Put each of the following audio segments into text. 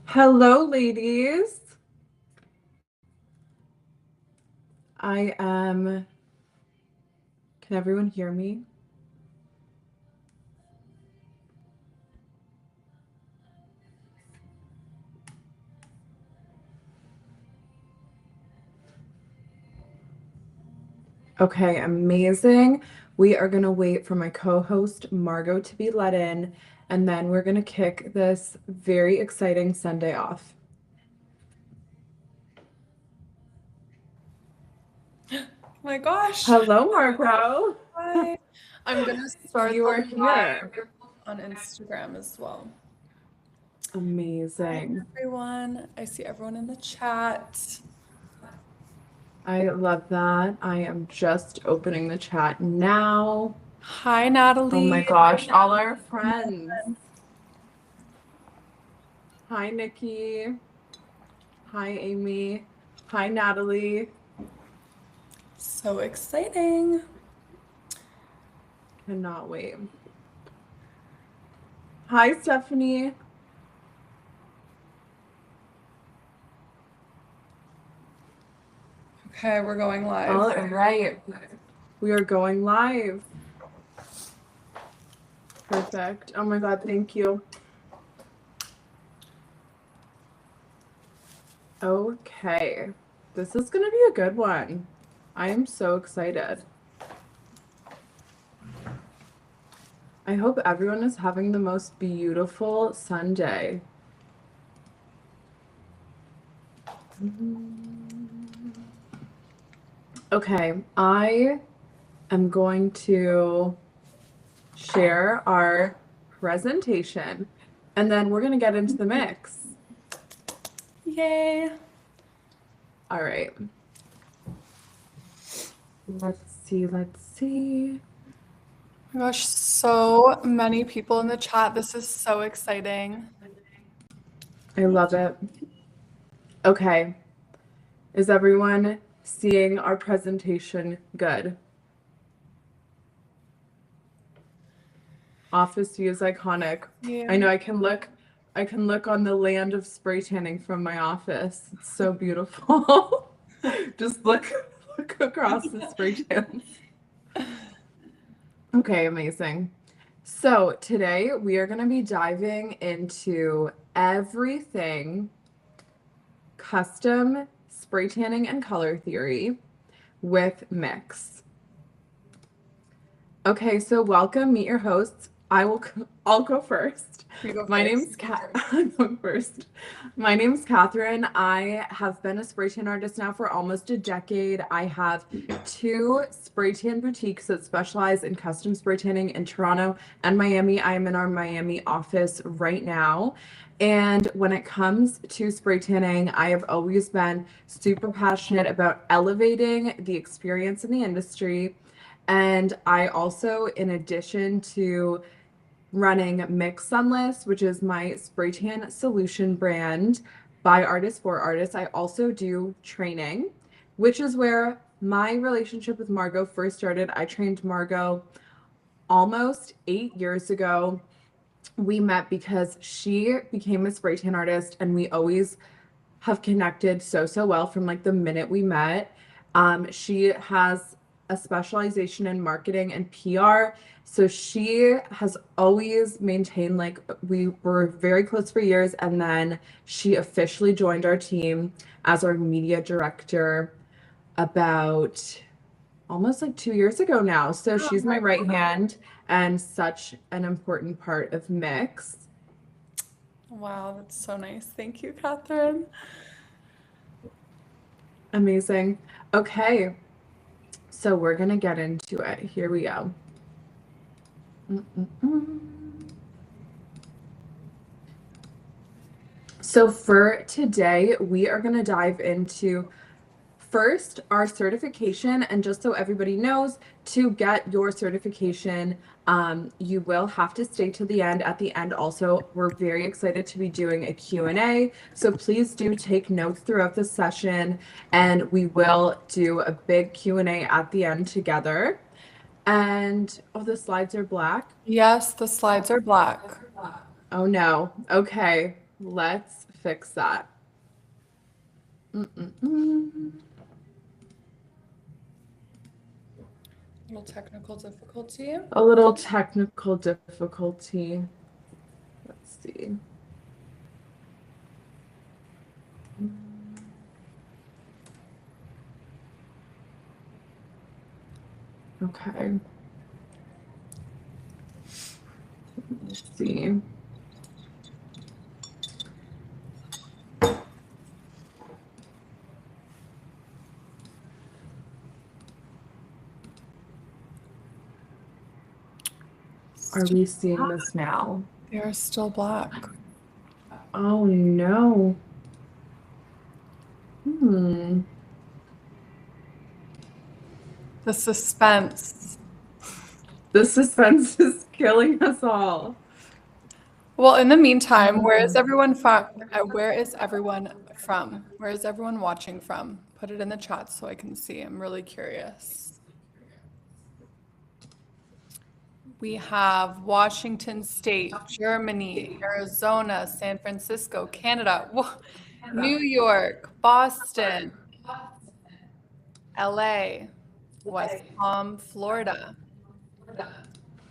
Hello, ladies. I am. Can everyone hear me? Okay, amazing. We are going to wait for my co host, Margot, to be let in, and then we're going to kick this very exciting Sunday off. My gosh. Hello, Margot. Hi. I'm gonna start You the are here. live on Instagram as well. Hi, Amazing. everyone. I see everyone in the chat. I love that. I am just opening the chat now. Hi, Oh my Natalie. gosh, all our friends. Hi, Nikki. Hi, Amy. Hi, Natalie. So exciting. Cannot wait. Hi, Stephanie. Okay, we're going live. All right. We are going live. Perfect. Oh my God, thank you. Okay. This is going to be a good one. I am so excited. I hope everyone is having the most beautiful Sunday. Okay, I am going to share our presentation and then we're going to get into the mix. Yay. All right. Let's see. Oh my gosh, so many people in the chat. This is so exciting. I love it. Okay. Is everyone seeing our presentation good? Office view is iconic. Yeah. I know I can look on the land of spray tanning from my office. It's so beautiful. Just look across the spray tans. Okay, amazing. So today we are going to be diving into everything custom spray tanning and color theory with Mix. Okay, so welcome, meet your hosts. I'll go first. You go My first. name's I'm going first. My name's Katherine. I have been a spray tan artist now for almost a decade. I have two spray tan boutiques that specialize in custom spray tanning in Toronto and Miami. I am in our Miami office right now. And when it comes to spray tanning, I have always been super passionate about elevating the experience in the industry. And I also, in addition to running Mix Sunless, which is my spray tan solution brand by artists for artists, I also do training, which is where my relationship with Margot first started. I trained Margot almost 8 years ago. We met because she became a spray tan artist, and we always have connected so well from like the minute we met. She has a specialization in marketing and PR. So she has always maintained like we were very close for years. And then she officially joined our team as our media director about almost like 2 years ago now. So she's my right hand and such an important part of Mix. Wow, that's so nice. Thank you, Catherine. Amazing. Okay. So we're going to get into it. Here we go. So for today, we are going to dive into first our certification. And just so everybody knows, to get your certification, you will have to stay to the end. At the end also, we're very excited to be doing a Q&A. So please do take notes throughout the session, and we will do a big Q&A at the end together. And oh, the slides are black. Yes, the slides are black. Oh no. Okay, let's fix that. Mm-mm-mm. Little technical difficulty. A little technical difficulty. Let's see. Okay. Let's see. Are we seeing this now? They are still black. Oh no. Hmm. The suspense. The suspense is killing us all. Well, in the meantime, where is everyone from? Where is everyone from? Where is everyone watching from? Put it in the chat so I can see. I'm really curious. We have Washington State, Germany, Arizona, San Francisco, Canada, New York, Boston, LA, West Palm, Florida,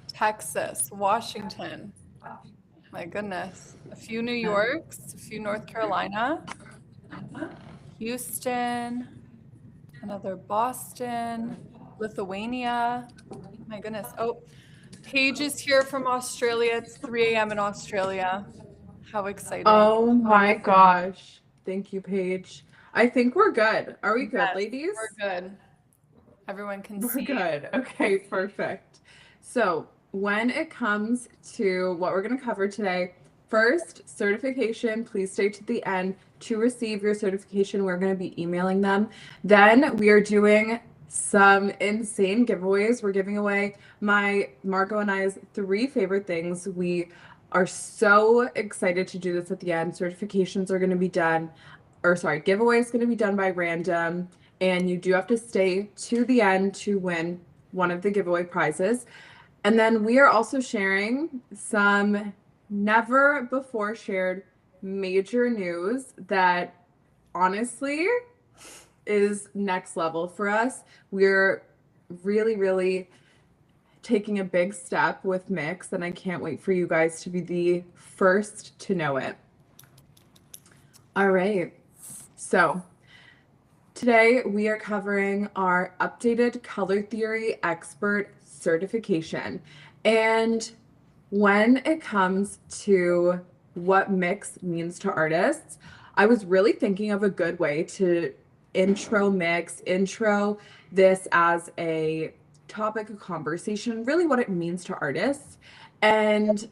Texas, Washington. My goodness. A few New Yorks, a few North Carolina, Houston, another Boston, Lithuania. My goodness. Oh, Paige is here from Australia. It's 3 a.m. in Australia. How exciting. Oh my gosh. Thank you, Paige. I think we're good. Are we good, Yes, ladies? we're good. Everyone can We're see. good. Okay, perfect. So, when it comes to what we're going to cover today, first, certification. Please stay to the end to receive your certification. We're going to be emailing them. Then we are doing some insane giveaways. We're giving away Marco and I's 3 favorite things. We are so excited to do this at the end. Certifications are going to be done, or sorry, giveaway is going to be done by random, and you do have to stay to the end to win one of the giveaway prizes. And then we are also sharing some never before shared major news that honestly is next level for us. We're really, really taking a big step with Mix, and I can't wait for you guys to be the first to know it. All right. So today we are covering our updated color theory expert certification. And when it comes to what mix means to artists, I was really thinking of a good way to intro this as a topic of conversation, really what it means to artists. And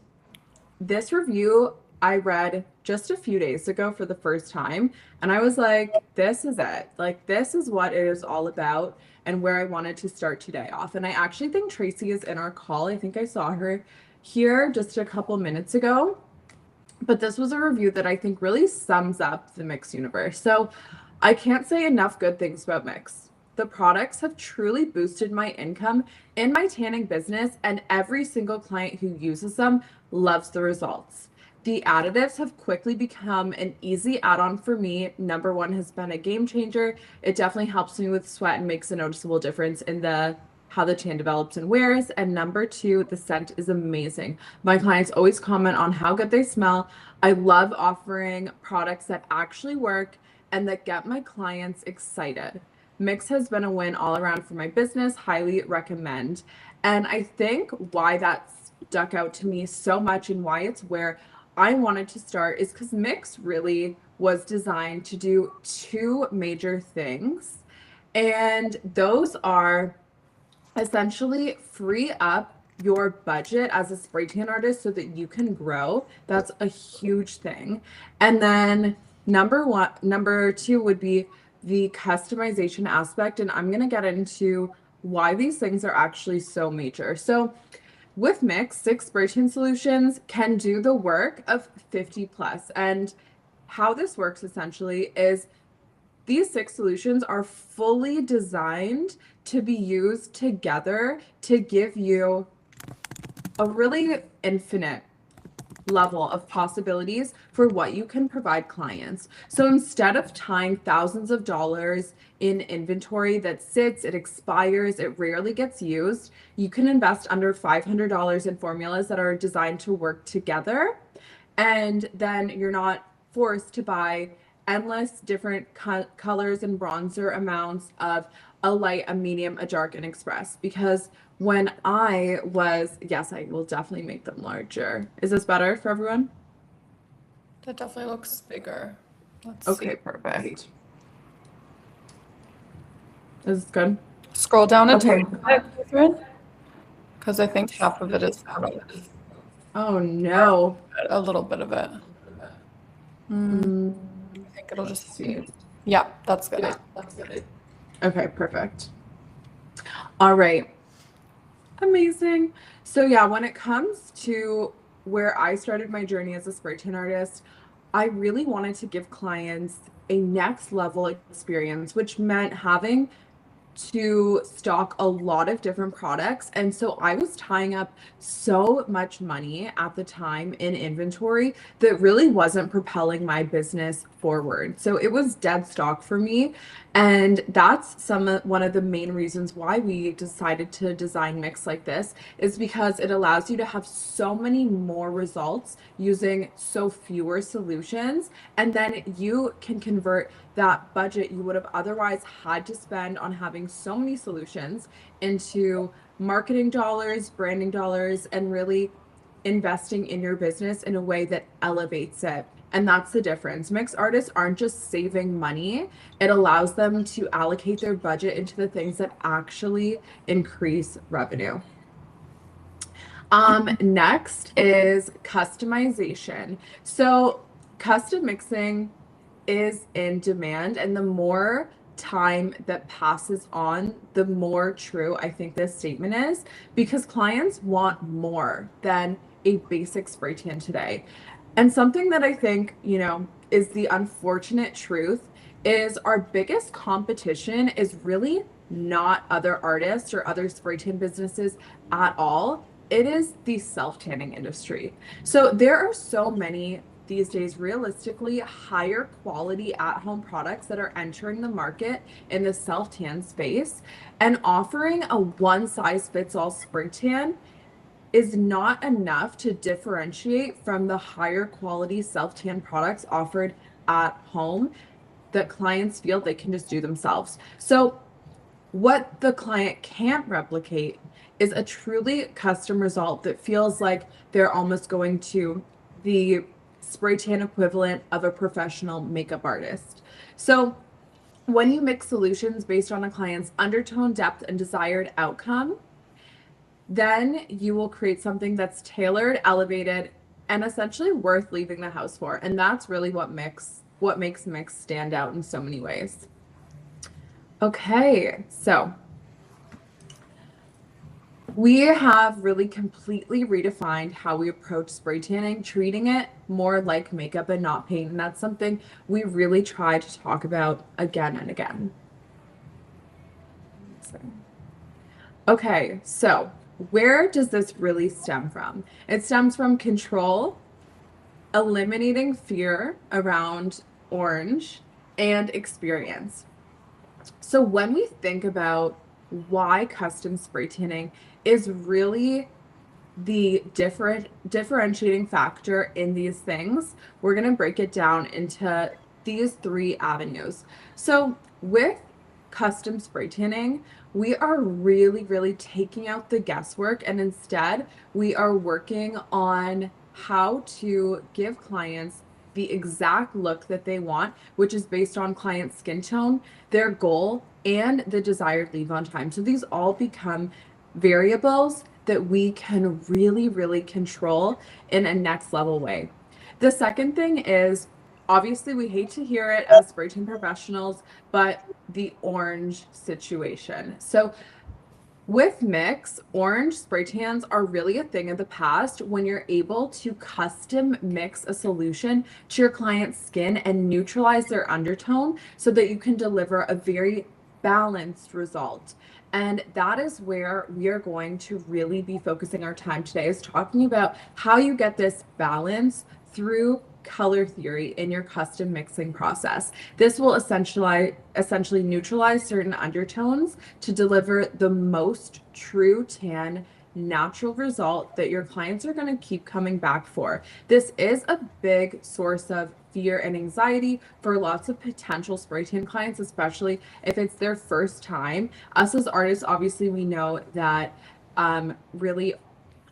this review I read just a few days ago for the first time, and I was like, this is it. Like, this is what it is all about and where I wanted to start today off. And I actually think Tracy is in our call. I think I saw her here just a couple minutes ago. But this was a review that I think really sums up the Mix universe. So I can't say enough good things about Mix. The products have truly boosted my income in my tanning business, and every single client who uses them loves the results. The additives have quickly become an easy add-on for me. Number one has been a game changer. It definitely helps me with sweat and makes a noticeable difference in how the tan develops and wears. And number two, the scent is amazing. My clients always comment on how good they smell. I love offering products that actually work and that get my clients excited. Mix has been a win all around for my business. Highly recommend. And I think why that stuck out to me so much and why it's where I wanted to start is because Mix really was designed to do 2 major things. And those are essentially free up your budget as a spray tan artist so that you can grow. That's a huge thing. And then number two would be the customization aspect. And I'm going to get into why these things are actually so major. So with Mix, 6 spray tan solutions can do the work of 50 plus. And how this works essentially is these 6 solutions are fully designed to be used together to give you a really infinite level of possibilities for what you can provide clients. So instead of tying thousands of dollars in inventory that sits, it expires, it rarely gets used, you can invest under $500 in formulas that are designed to work together. And then you're not forced to buy endless different colors and bronzer amounts of a light, a medium, a dark, and express. Because when I was, yes, I will definitely make them larger. Is this better for everyone? That definitely looks bigger. Let's Okay, see. perfect. Is this good? Scroll down a Okay. tiny bit, Catherine, because I think half of it is cut off. Oh no. A little bit of it. Mm, I think it'll just see. Yeah, that's good. okay, perfect. All right. Amazing. So yeah, when it comes to where I started my journey as a spray tan artist, I really wanted to give clients a next level experience, which meant having to stock a lot of different products. And so I was tying up so much money at the time in inventory that really wasn't propelling my business forward. So it was dead stock for me. And that's one of the main reasons why we decided to design Mix like this, is because it allows you to have so many more results using so fewer solutions. And then you can convert that budget you would have otherwise had to spend on having so many solutions into marketing dollars, branding dollars, and really investing in your business in a way that elevates it. And that's the difference. Mix artists aren't just saving money, it allows them to allocate their budget into the things that actually increase revenue. Next is customization. So custom mixing is in demand, and the more time that passes on, the more true I think this statement is, because clients want more than a basic spray tan today. And something that I think, is the unfortunate truth is our biggest competition is really not other artists or other spray tan businesses at all. It is the self-tanning industry. So there are so many these days, realistically, higher quality at-home products that are entering the market in the self-tan space, and offering a one-size-fits-all spray tan is not enough to differentiate from the higher quality self-tan products offered at home that clients feel they can just do themselves. So what the client can't replicate is a truly custom result that feels like they're almost going to the spray tan equivalent of a professional makeup artist. So when you mix solutions based on a client's undertone, depth, and desired outcome, then you will create something that's tailored, elevated, and essentially worth leaving the house for. And that's really what makes Mix stand out in so many ways. Okay, so we have really completely redefined how we approach spray tanning, treating it more like makeup and not paint. And that's something we really try to talk about again and again. Okay, so where does this really stem from? It stems from control, eliminating fear around orange, and experience. So when we think about why custom spray tanning is really the differentiating factor in these things, we're going to break it down into these three avenues. So with custom spray tanning, we are really, really taking out the guesswork, and instead we are working on how to give clients the exact look that they want, which is based on client skin tone, their goal, and the desired leave on time. So these all become variables that we can really, really control in a next level way. The second thing is, obviously, we hate to hear it as spray tan professionals, but the orange situation. So with Mix, orange spray tans are really a thing of the past when you're able to custom mix a solution to your client's skin and neutralize their undertone so that you can deliver a very balanced result. And that is where we are going to really be focusing our time today, is talking about how you get this balance through color theory in your custom mixing process. This will essentially neutralize certain undertones to deliver the most true tan natural result that your clients are going to keep coming back for. This is a big source of fear and anxiety for lots of potential spray tan clients, especially if it's their first time. Us as artists, obviously, we know that really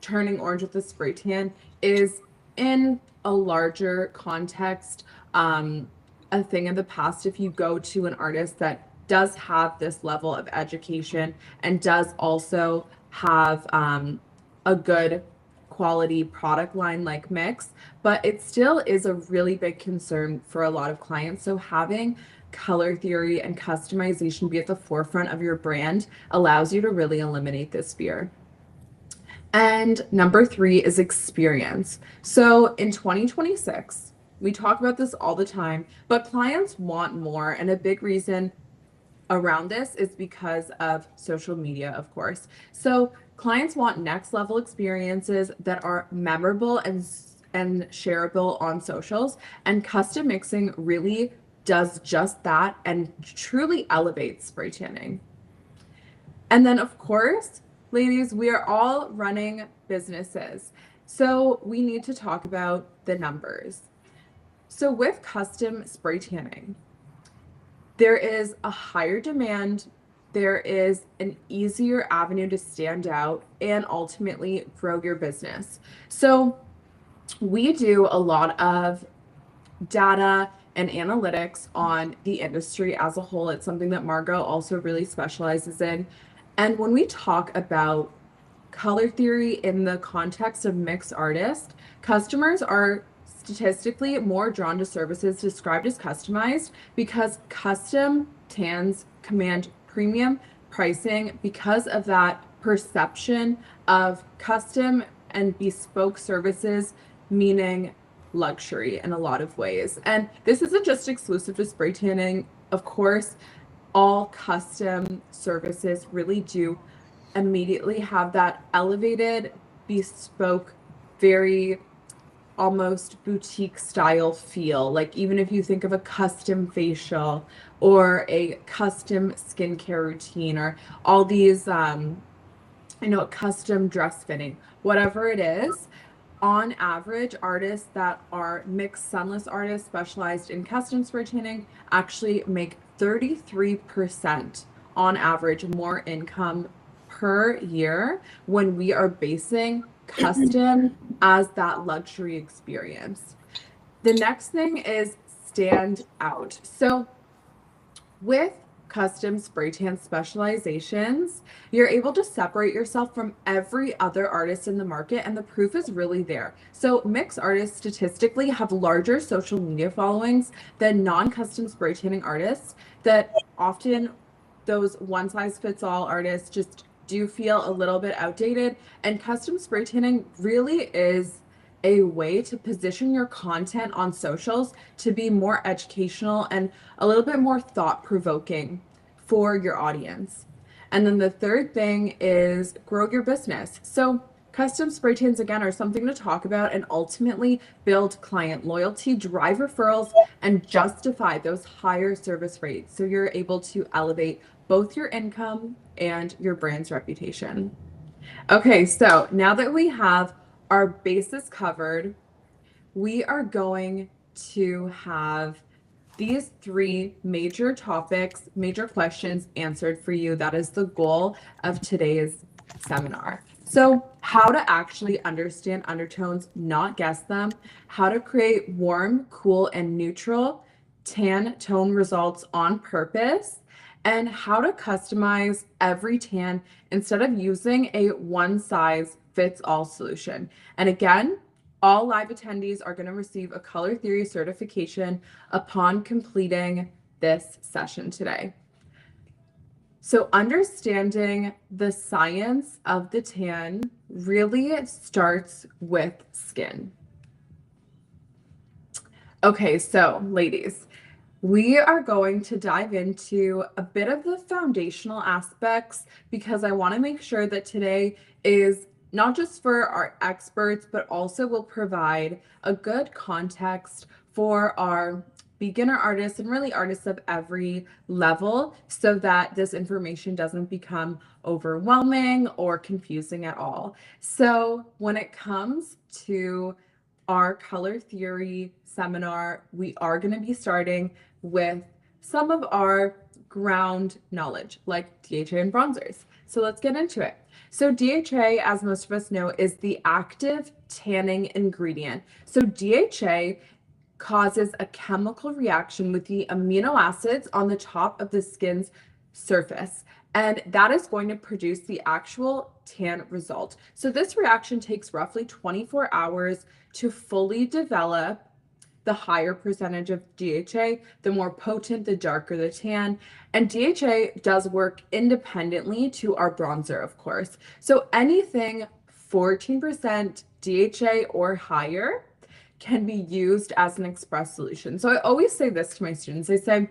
turning orange with the spray tan is, in a larger context, a thing of the past. If you go to an artist that does have this level of education and does also have a good quality product line like Mix, but it still is a really big concern for a lot of clients. So having color theory and customization be at the forefront of your brand allows you to really eliminate this fear. And number 3 is experience. So in 2026, we talk about this all the time, but clients want more. And a big reason around this is because of social media, of course. So clients want next level experiences that are memorable and shareable on socials. And custom mixing really does just that and truly elevates spray tanning. And then, of course, ladies, we are all running businesses. So we need to talk about the numbers. So with custom spray tanning, there is a higher demand, there is an easier avenue to stand out and ultimately grow your business. So we do a lot of data and analytics on the industry as a whole. It's something that Margot also really specializes in. And when we talk about color theory in the context of mixed artists, customers are statistically more drawn to services described as customized because custom tans command premium pricing because of that perception of custom and bespoke services, meaning luxury in a lot of ways. And this isn't just exclusive to spray tanning. Of course, all custom services really do immediately have that elevated, bespoke, very almost boutique style feel. Like even if you think of a custom facial or a custom skincare routine or all these, custom dress fitting, whatever it is, on average, artists that are mixed sunless artists specialized in custom spray tanning actually make 33% on average more income per year when we are basing custom as that luxury experience. The next thing is stand out. So with custom spray tan specializations, you're able to separate yourself from every other artist in the market, and the proof is really there. So mixed artists statistically have larger social media followings than non-custom spray tanning artists, that often those one-size-fits-all artists just do feel a little bit outdated, and custom spray tanning really is a way to position your content on socials to be more educational and a little bit more thought-provoking for your audience. And then the third thing is grow your business. So custom spray tans, again, are something to talk about and ultimately build client loyalty, drive referrals, and justify those higher service rates. So you're able to elevate both your income and your brand's reputation. Okay, so now that we have our bases covered, we are going to have these 3 major topics, major questions answered for you. That is the goal of today's seminar. So how to actually understand undertones, not guess them, how to create warm, cool, and neutral tan tone results on purpose, and how to customize every tan instead of using a one-size-fits-all solution. And again, all live attendees are going to receive a color theory certification upon completing this session today. So understanding the science of the tan really starts with skin. Okay, so ladies, We are going to dive into a bit of the foundational aspects because I want to make sure that today is not just for our experts, but also will provide a good context for our beginner artists and really artists of every level so that this information doesn't become overwhelming or confusing at all. So when it comes to our color theory seminar, we are going to be starting with some of our ground knowledge, like DHA and bronzers. So let's get into it. So DHA, as most of us know, is the active tanning ingredient. So DHA causes a chemical reaction with the amino acids on the top of the skin's surface. And that is going to produce the actual tan result. So this reaction takes roughly 24 hours to fully develop. The higher percentage of DHA, the more potent, the darker the tan. And DHA does work independently to our bronzer, of course. So anything 14% DHA or higher can be used as an express solution. So I always say this to my students. I say,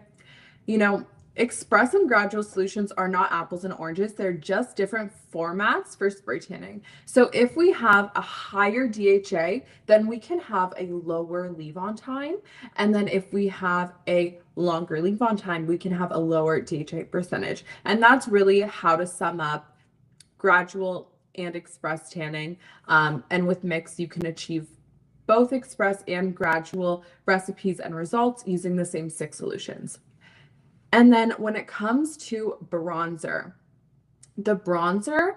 express and gradual solutions are not apples and oranges. They're just different formats for spray tanning. So if we have a higher DHA, then we can have a lower leave-on time. And then if we have a longer leave-on time, we can have a lower DHA percentage. And that's really how to sum up gradual and express tanning. And with mix, you can achieve both express and gradual recipes and results using the same 6 solutions. And then when it comes to bronzer, the bronzer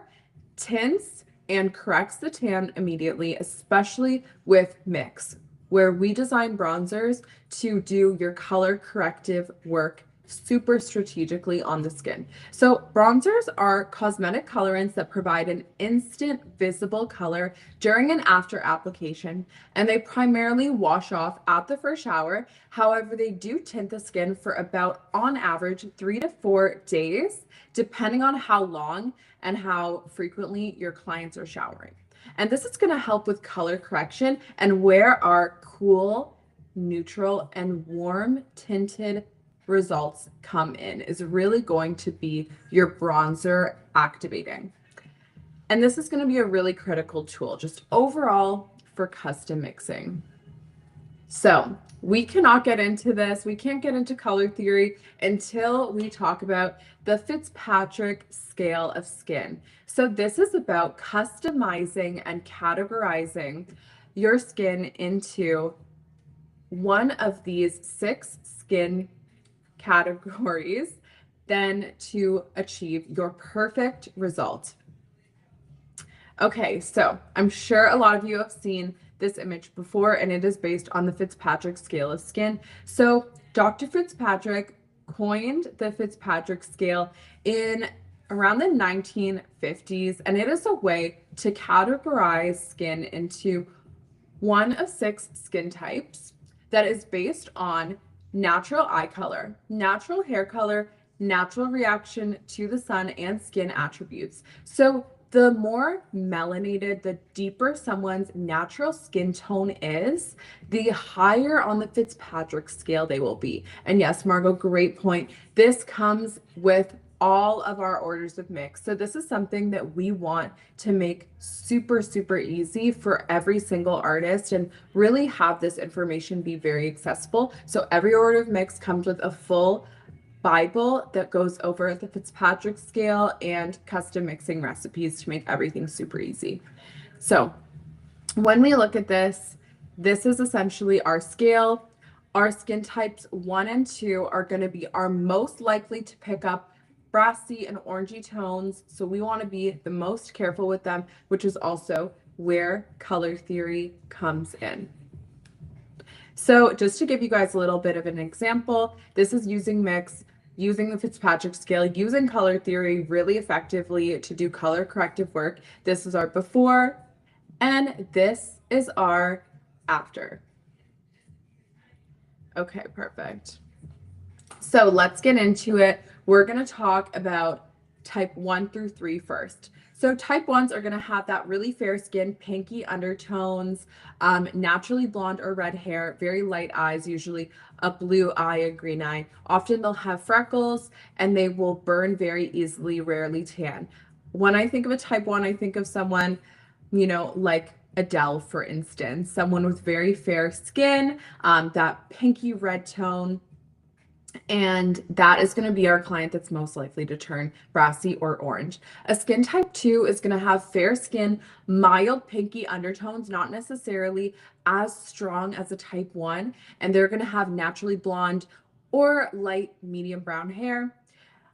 tints and corrects the tan immediately, especially with mix, where we design bronzers to do your color corrective work super strategically on the skin. So bronzers are cosmetic colorants that provide an instant visible color during and after application, and they primarily wash off at the first shower. However, they do tint the skin for about, on average, 3 to 4 days, depending on how long and how frequently your clients are showering. And this is going to help with color correction, and where our cool, neutral, and warm tinted results come in is really going to be your bronzer activating. And this is going to be a really critical tool just overall for custom mixing. So we cannot get into this. We can't get into color theory until we talk about the Fitzpatrick scale of skin. So this is about customizing and categorizing your skin into one of these 6 skin categories, then to achieve your perfect result. Okay, so I'm sure a lot of you have seen this image before, and it is based on the Fitzpatrick scale of skin. So Dr. Fitzpatrick coined the Fitzpatrick scale in around the 1950s, and it is a way to categorize skin into one of 6 skin types that is based on natural eye color, natural hair color, natural reaction to the sun, and skin attributes. So the more melanated, the deeper someone's natural skin tone is, the higher on the Fitzpatrick scale they will be. And yes, Margot, great point. This comes with all of our orders of mix. So this is something that we want to make super, super easy for every single artist and really have this information be very accessible. So every order of mix comes with a full Bible that goes over the Fitzpatrick scale and custom mixing recipes to make everything super easy. So when we look at this, this is essentially our scale. Our skin types 1 and 2 are going to be our most likely to pick up brassy and orangey tones. So we want to be the most careful with them, which is also where color theory comes in. So just to give you guys a little bit of an example, this is using mix, using the Fitzpatrick scale, using color theory really effectively to do color corrective work. This is our before, and this is our after. Okay, perfect. So let's get into it. We're going to talk about type 1 through 3 first. So type 1s are going to have that really fair skin, pinky undertones, naturally blonde or red hair, very light eyes, usually a blue eye, a green eye. Often they'll have freckles and they will burn very easily, rarely tan. When I think of a type 1, I think of someone, like Adele, for instance, someone with very fair skin, that pinky red tone. And that is going to be our client that's most likely to turn brassy or orange. A skin type 2 is going to have fair skin, mild pinky undertones, not necessarily as strong as a type 1. And they're going to have naturally blonde or light medium brown hair,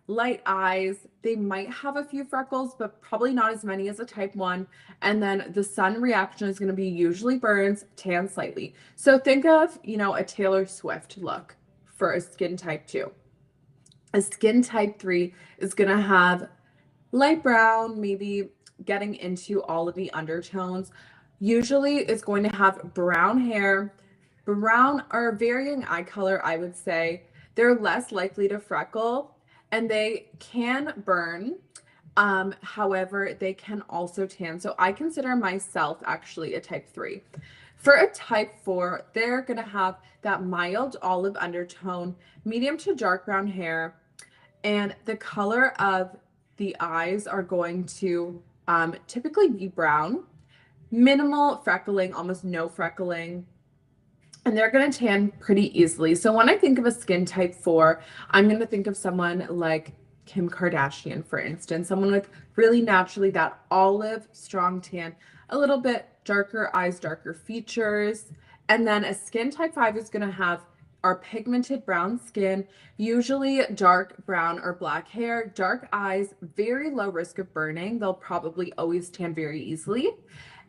light eyes. They might have a few freckles, but probably not as many as a type 1. And then the sun reaction is going to be usually burns, tan slightly. So think of, a Taylor Swift look for a skin type 2. A skin type 3 is going to have light brown, maybe getting into all of the undertones. Usually it's going to have brown hair, brown or varying eye color, I would say. They're less likely to freckle and they can burn. However, they can also tan. So I consider myself actually a type 3. For a type 4, they're going to have that mild olive undertone, medium to dark brown hair, and the color of the eyes are going to typically be brown, minimal freckling, almost no freckling, and they're going to tan pretty easily. So when I think of a skin type 4, I'm going to think of someone like Kim Kardashian, for instance, someone with really naturally that olive, strong tan, a little bit darker eyes, darker features. And then a skin type 5 is going to have our pigmented brown skin, usually dark brown or black hair, dark eyes, very low risk of burning. They'll probably always tan very easily.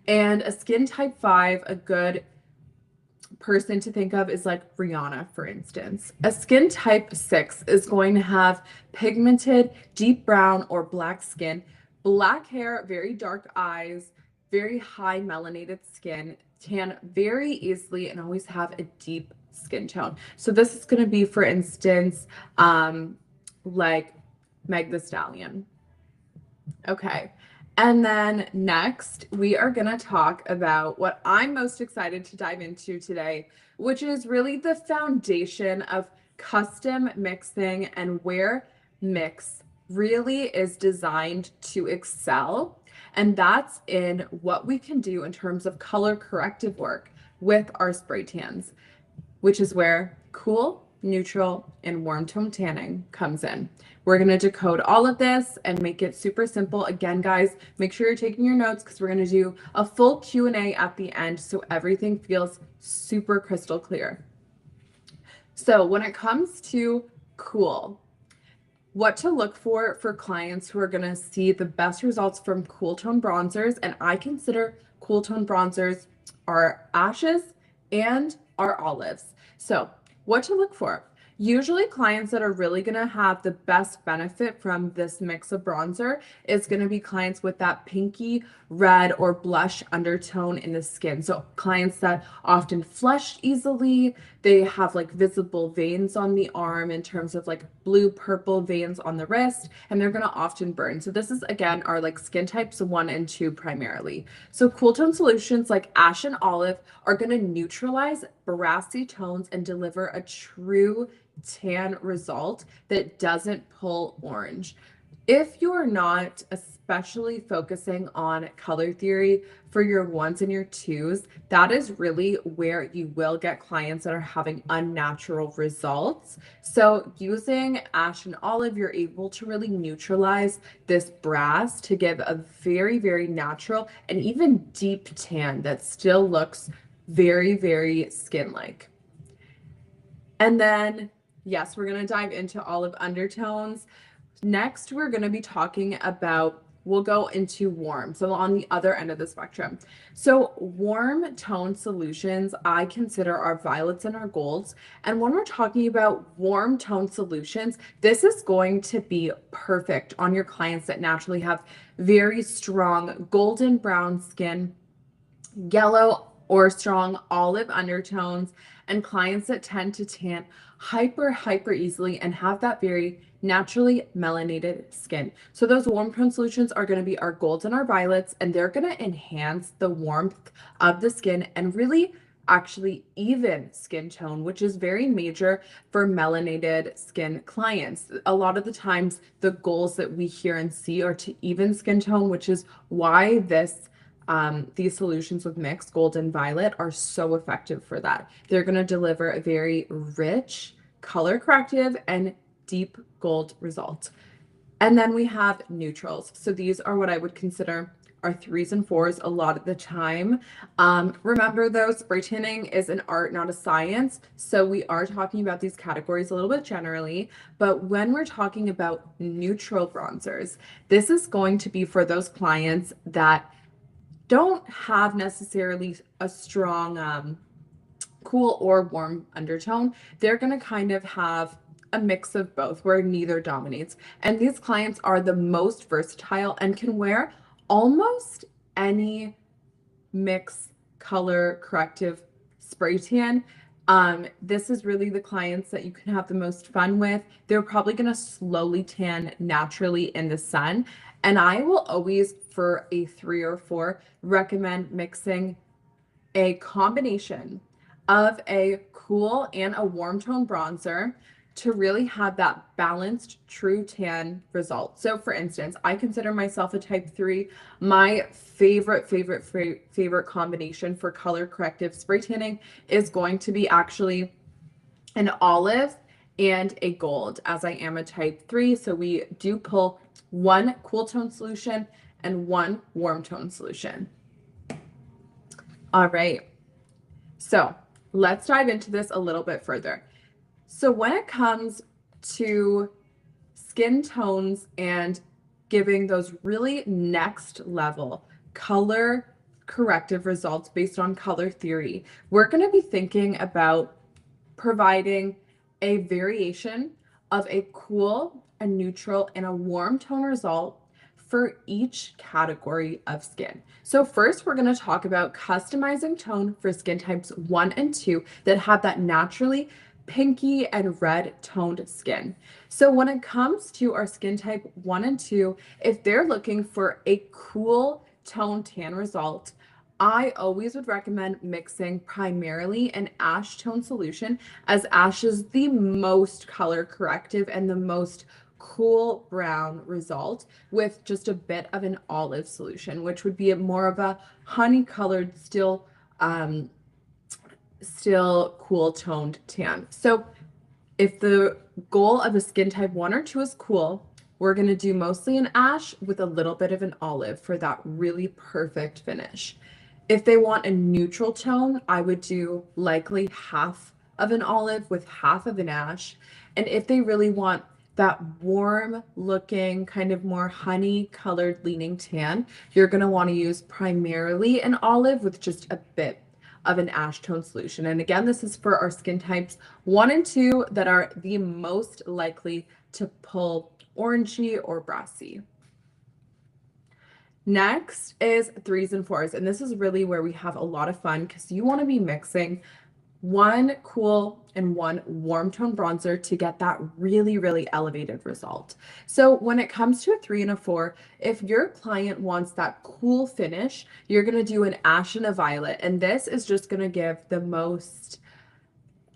And a skin type 5, a good person to think of is like Rihanna, for instance. A skin type 6 is going to have pigmented, deep brown or black skin, black hair, very dark eyes, very high melanated skin, tan very easily, and always have a deep skin tone. So this is going to be, for instance, like Meg the Stallion. Okay. And then next, we are going to talk about what I'm most excited to dive into today, which is really the foundation of custom mixing and where mix really is designed to excel. And that's in what we can do in terms of color corrective work with our spray tans, which is where cool, neutral, and warm tone tanning comes in. We're going to decode all of this and make it super simple. Again, guys, make sure you're taking your notes because we're going to do a full Q&A at the end so everything feels super crystal clear. So when it comes to cool, what to look for clients who are going to see the best results from cool tone bronzers, and I consider cool tone bronzers our ashes and our olives. So what to look for? Usually clients that are really going to have the best benefit from this mix of bronzer is going to be clients with that pinky red or blush undertone in the skin. So clients that often flush easily, they have like visible veins on the arm in terms of like blue purple veins on the wrist, and they're going to often burn. So this is again our like skin types 1 and 2 primarily. So cool tone solutions like ash and olive are going to neutralize brassy tones and deliver a true tan result that doesn't pull orange. If you're not especially focusing on color theory for your 1s and your 2s, that is really where you will get clients that are having unnatural results. So using ash and olive, you're able to really neutralize this brass to give a very, very natural and even deep tan that still looks very, very skin-like. And then, yes, we're going to dive into olive undertones. Next, we're going to be talking about, we'll go into warm. So on the other end of the spectrum. So warm tone solutions, I consider our violets and our golds. And when we're talking about warm tone solutions, this is going to be perfect on your clients that naturally have very strong golden brown skin, yellow or strong olive undertones, and clients that tend to tan hyper easily and have that very naturally melanated skin. So those warm tone solutions are going to be our golds and our violets, and they're going to enhance the warmth of the skin and really actually even skin tone, which is very major for melanated skin clients. A lot of the times the goals that we hear and see are to even skin tone, which is why these solutions with mixed gold and violet are so effective for that. They're going to deliver a very rich, color corrective and deep gold result. And then we have neutrals. So these are what I would consider our 3s and 4s a lot of the time. Remember though, spray tanning is an art, not a science. So we are talking about these categories a little bit generally, but when we're talking about neutral bronzers, this is going to be for those clients that don't have necessarily a strong cool or warm undertone. They're going to kind of have a mix of both where neither dominates. And these clients are the most versatile and can wear almost any mix color corrective spray tan. This is really the clients that you can have the most fun with. They're probably going to slowly tan naturally in the sun. And I will always, for a 3 or 4, recommend mixing a combination of a cool and a warm tone bronzer to really have that balanced true tan result. So for instance, I consider myself a type 3. My favorite combination for color corrective spray tanning is going to be actually an olive and a gold, as I am a type 3. So we do pull one cool tone solution and one warm tone solution. All right, so let's dive into this a little bit further. So when it comes to skin tones and giving those really next level color corrective results based on color theory, we're going to be thinking about providing a variation of a cool, a neutral, and a warm tone result for each category of skin. So first, we're going to talk about customizing tone for skin types 1 and 2 that have that naturally pinky and red toned skin. So when it comes to our skin type 1 and 2, if they're looking for a cool tone tan result, I always would recommend mixing primarily an ash tone solution, as ash is the most color corrective and the most cool brown result, with just a bit of an olive solution, which would be more of a honey colored, still cool toned tan. So if the goal of a skin type 1 or 2 is cool, we're going to do mostly an ash with a little bit of an olive for that really perfect finish. If they want a neutral tone, I would do likely half of an olive with half of an ash. And if they really want that warm looking, kind of more honey colored leaning tan, you're going to want to use primarily an olive with just a bit of an ash tone solution. And again, this is for our skin types 1 and 2 that are the most likely to pull orangey or brassy. Next is 3s and 4s, and this is really where we have a lot of fun because you want to be mixing one cool and one warm tone bronzer to get that really elevated result. So when it comes to a 3 and a 4, if your client wants that cool finish, you're going to do an ash and a violet, and this is just going to give the most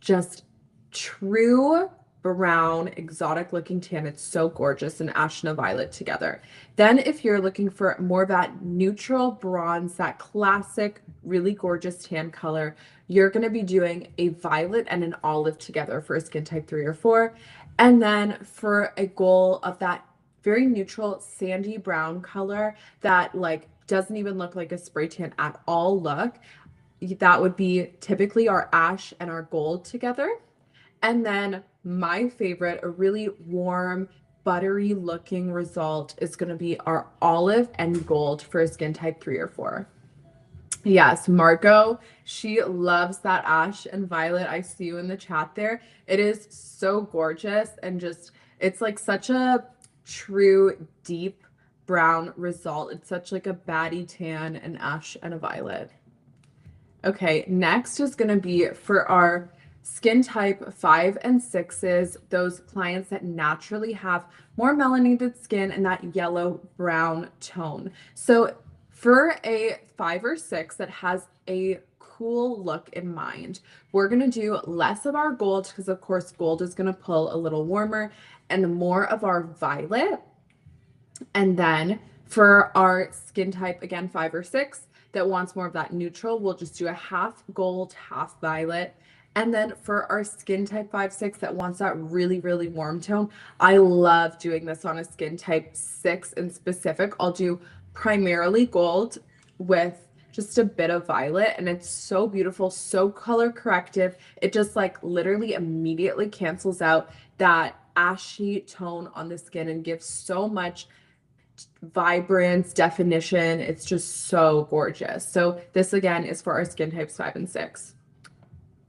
just true brown, exotic looking tan. It's so gorgeous, and ash and a violet together. Then if you're looking for more of that neutral bronze, that classic, really gorgeous tan color, you're going to be doing a violet and an olive together for a skin type 3 or 4. And then for a goal of that very neutral sandy brown color that like doesn't even look like a spray tan at all look, that would be typically our ash and our gold together. And then my favorite, a really warm, buttery looking result is going to be our olive and gold for a skin type 3 or 4. Yes, Margot, she loves that ash and violet. I see you in the chat there. It is so gorgeous and just, it's like such a true deep brown result. It's such like a baddie tan, an ash and a violet. Okay, next is going to be for our skin type 5 and 6s, those clients that naturally have more melanated skin and that yellow brown tone. So for a 5 or 6 that has a cool look in mind, we're going to do less of our gold because of course gold is going to pull a little warmer, and more of our violet. And then for our skin type, again, 5 or 6, that wants more of that neutral, we'll just do a half gold, half violet. And then for our skin type 5, 6 that wants that really, really warm tone, I love doing this on a skin type 6 in specific. I'll do primarily gold with just a bit of violet, and it's so beautiful, so color corrective. It just like literally immediately cancels out that ashy tone on the skin and gives so much vibrance, definition. It's just so gorgeous. So this again is for our skin types 5 and 6.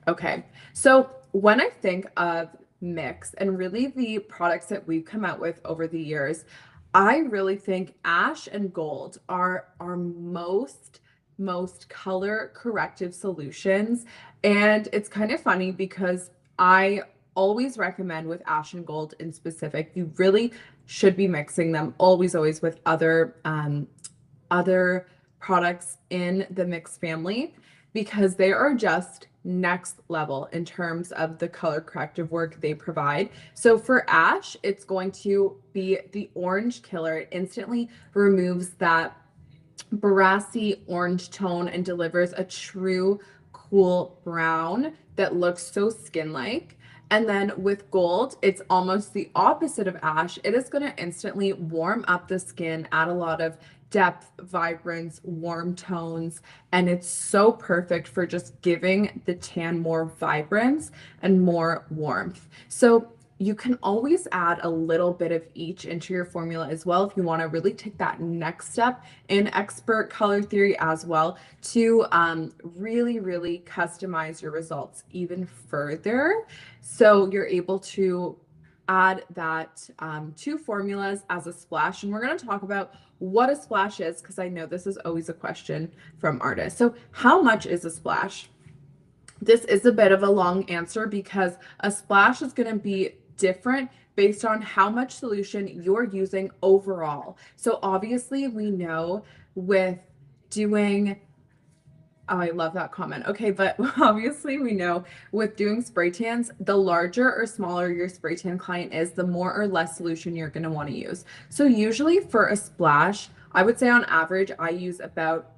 Okay, so when I think of mix and really the products that we've come out with over the years, I really think ash and gold are our most color corrective solutions. And it's kind of funny because I always recommend with ash and gold in specific, you really should be mixing them always with other products in the mix family, because they are just next level in terms of the color corrective work they provide. So for ash, it's going to be the orange killer. It instantly removes that brassy orange tone and delivers a true cool brown that looks so skin-like. And then with gold, it's almost the opposite of ash. It is going to instantly warm up the skin, add a lot of depth, vibrance, warm tones, and it's so perfect for just giving the tan more vibrance and more warmth. So you can always add a little bit of each into your formula as well if you want to really take that next step in expert color theory as well to really customize your results even further. So you're able to add that 2 formulas as a splash. And we're going to talk about what a splash is, because I know this is always a question from artists. So how much is a splash? This is a bit of a long answer because a splash is going to be different based on how much solution you're using overall. So obviously we know with doing, oh, I love that comment. Okay, but obviously we know with doing spray tans, the larger or smaller your spray tan client is, the more or less solution you're going to want to use. So usually for a splash, I would say on average, I use about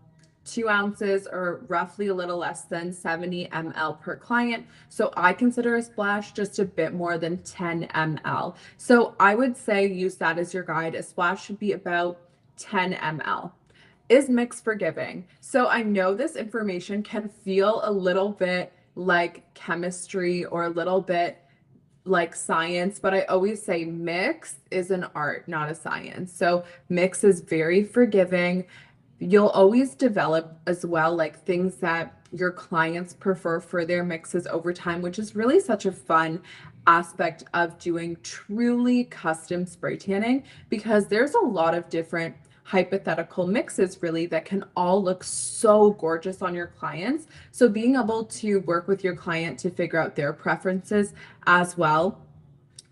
2 ounces or roughly a little less than 70 ml per client. So I consider a splash just a bit more than 10 ml. So I would say use that as your guide. A splash should be about 10 ml. Is mix forgiving? So I know this information can feel a little bit like chemistry or a little bit like science, but I always say mix is an art, not a science. So mix is very forgiving. You'll always develop as well, like things that your clients prefer for their mixes over time, which is really such a fun aspect of doing truly custom spray tanning, because there's a lot of different hypothetical mixes really that can all look so gorgeous on your clients. So being able to work with your client to figure out their preferences as well,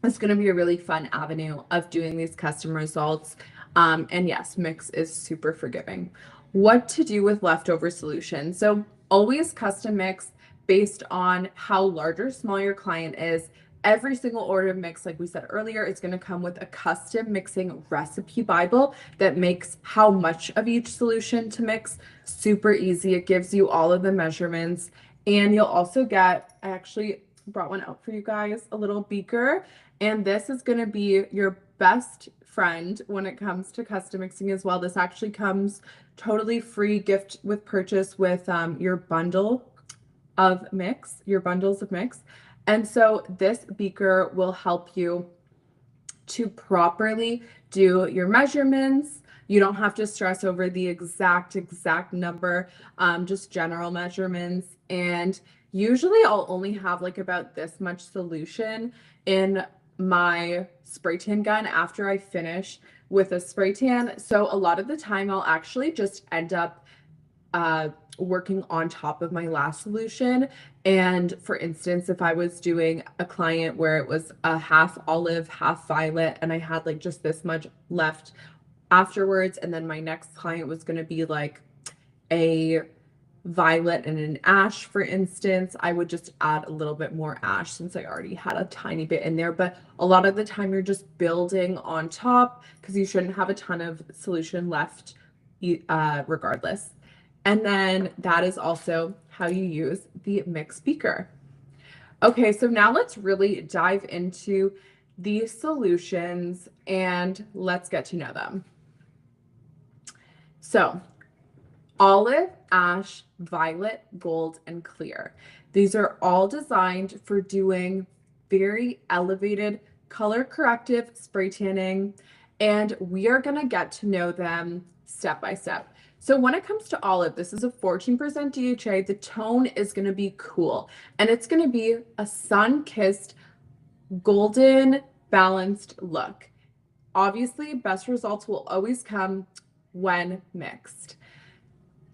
it's going to be a really fun avenue of doing these custom results. And yes, mix is super forgiving. What to do with leftover solutions? So always custom mix based on how large or small your client is. Every single order of mix, like we said earlier, is going to come with a custom mixing recipe Bible that makes how much of each solution to mix super easy. It gives you all of the measurements, and you'll also get, I actually brought one out for you guys, a little beaker. And this is going to be your best friend when it comes to custom mixing as well. This actually comes totally free gift with purchase with your bundle of mix, your bundles of mix. And so this beaker will help you to properly do your measurements. You don't have to stress over the exact number, just general measurements. And usually I'll only have like about this much solution in my spray tan gun after I finish with a spray tan. So a lot of the time I'll actually just end up working on top of my lash solution. And for instance, if I was doing a client where it was a half olive, half violet, and I had like just this much left afterwards, and then my next client was going to be like a violet and an ash, for instance, I would just add a little bit more ash since I already had a tiny bit in there. But a lot of the time you're just building on top because you shouldn't have a ton of solution left regardless. And then that is also how you use the mix beaker. Okay, so now let's really dive into the solutions and let's get to know them. So olive, ash, violet, gold, and clear. These are all designed for doing very elevated color corrective spray tanning, and we are going to get to know them step by step. So when it comes to olive, this is a 14% DHA. The tone is going to be cool, and it's going to be a sun-kissed, golden, balanced look. Obviously, best results will always come when mixed.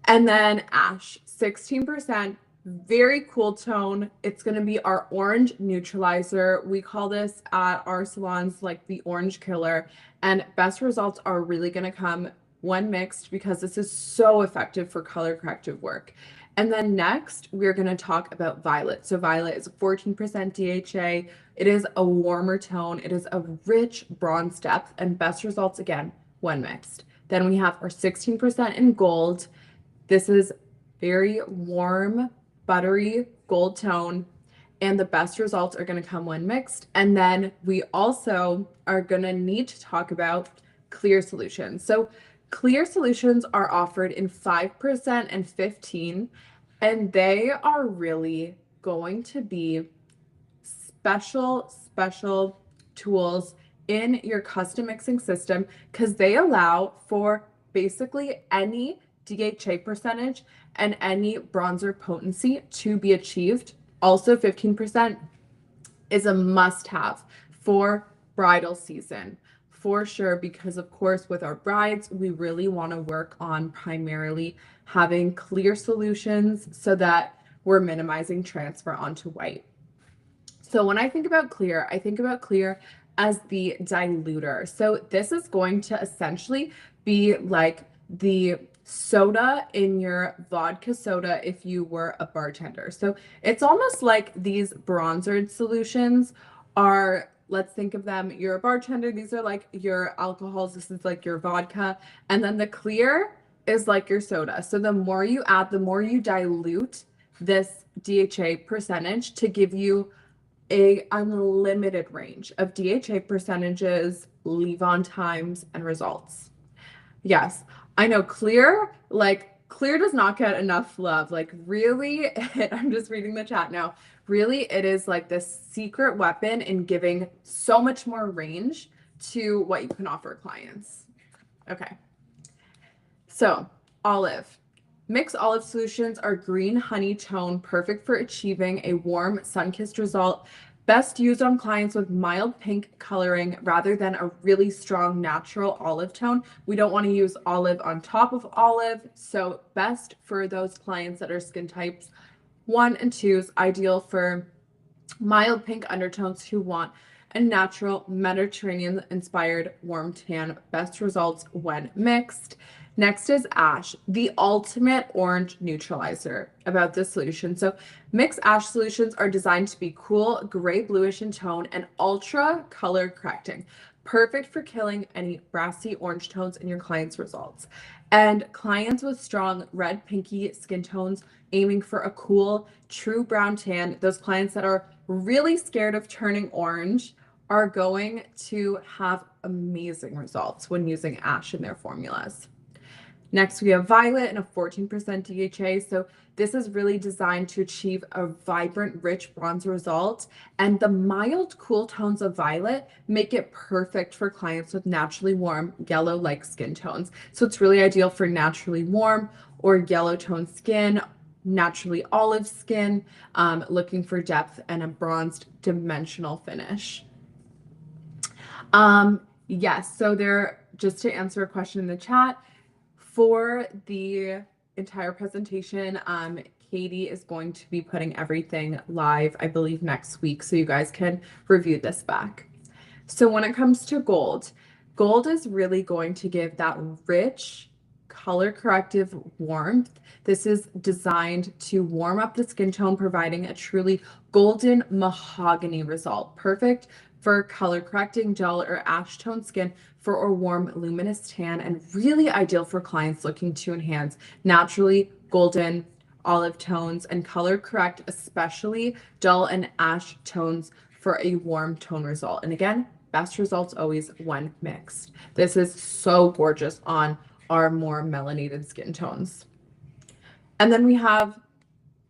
And then ash, 16%, very cool tone. It's going to be our orange neutralizer. We call this at our salons like the orange killer. And best results are really going to come when mixed because this is so effective for color corrective work. And then next, we're going to talk about violet. So violet is 14% DHA. It is a warmer tone. It is a rich bronze depth and best results again when mixed. Then we have our 16% in gold. This is very warm, buttery gold tone, and the best results are going to come when mixed. And then we also are going to need to talk about clear solutions. So clear solutions are offered in 5% and 15%, and they are really going to be special tools in your custom mixing system because they allow for basically any DHA percentage and any bronzer potency to be achieved. Also, 15% is a must-have for bridal season for sure, because of course with our brides, we really want to work on primarily having clear solutions so that we're minimizing transfer onto white. So when I think about clear as the diluter. So this is going to essentially be like the soda in your vodka soda if you were a bartender. So it's almost like these bronzered solutions are, let's think of them, you're a bartender, these are like your alcohols, this is like your vodka, and then the clear is like your soda. So the more you add, the more you dilute this DHA percentage to give you a unlimited range of DHA percentages, leave-on times, and results. Yes, I know clear does not get enough love. Like really, I'm just reading the chat now. Really, it is like this secret weapon in giving so much more range to what you can offer clients. Okay. So, olive. Mixed olive solutions are green honey tone, perfect for achieving a warm, sun-kissed result. Best used on clients with mild pink coloring rather than a really strong natural olive tone. We don't want to use olive on top of olive, so best for those clients that are skin types 1 and 2s, ideal for mild pink undertones who want a natural Mediterranean-inspired warm tan. Best results when mixed. Next is ash, the ultimate orange neutralizer about this solution. So mixed ash solutions are designed to be cool, gray bluish in tone, and ultra color correcting. Perfect for killing any brassy orange tones in your clients' results. And clients with strong red, pinky skin tones aiming for a cool, true brown tan, those clients that are really scared of turning orange are going to have amazing results when using ash in their formulas. Next, we have violet and a 14% DHA. So this is really designed to achieve a vibrant, rich bronze result. And the mild, cool tones of violet make it perfect for clients with naturally warm, yellow-like skin tones. So it's really ideal for naturally warm or yellow tone skin, naturally olive skin, looking for depth and a bronzed dimensional finish. Yes, so just to answer a question in the chat, for the entire presentation. Katie is going to be putting everything live, I believe, next week, so you guys can review this back. So when it comes to gold, gold is really going to give that rich, color corrective warmth. This is designed to warm up the skin tone, providing a truly golden mahogany result. Perfect for color correcting gel or ash tone skin for a warm, luminous tan, and really ideal for clients looking to enhance naturally golden olive tones and color correct, especially dull and ash tones for a warm tone result. And again, best results always when mixed. This is so gorgeous on our more melanated skin tones. And then we have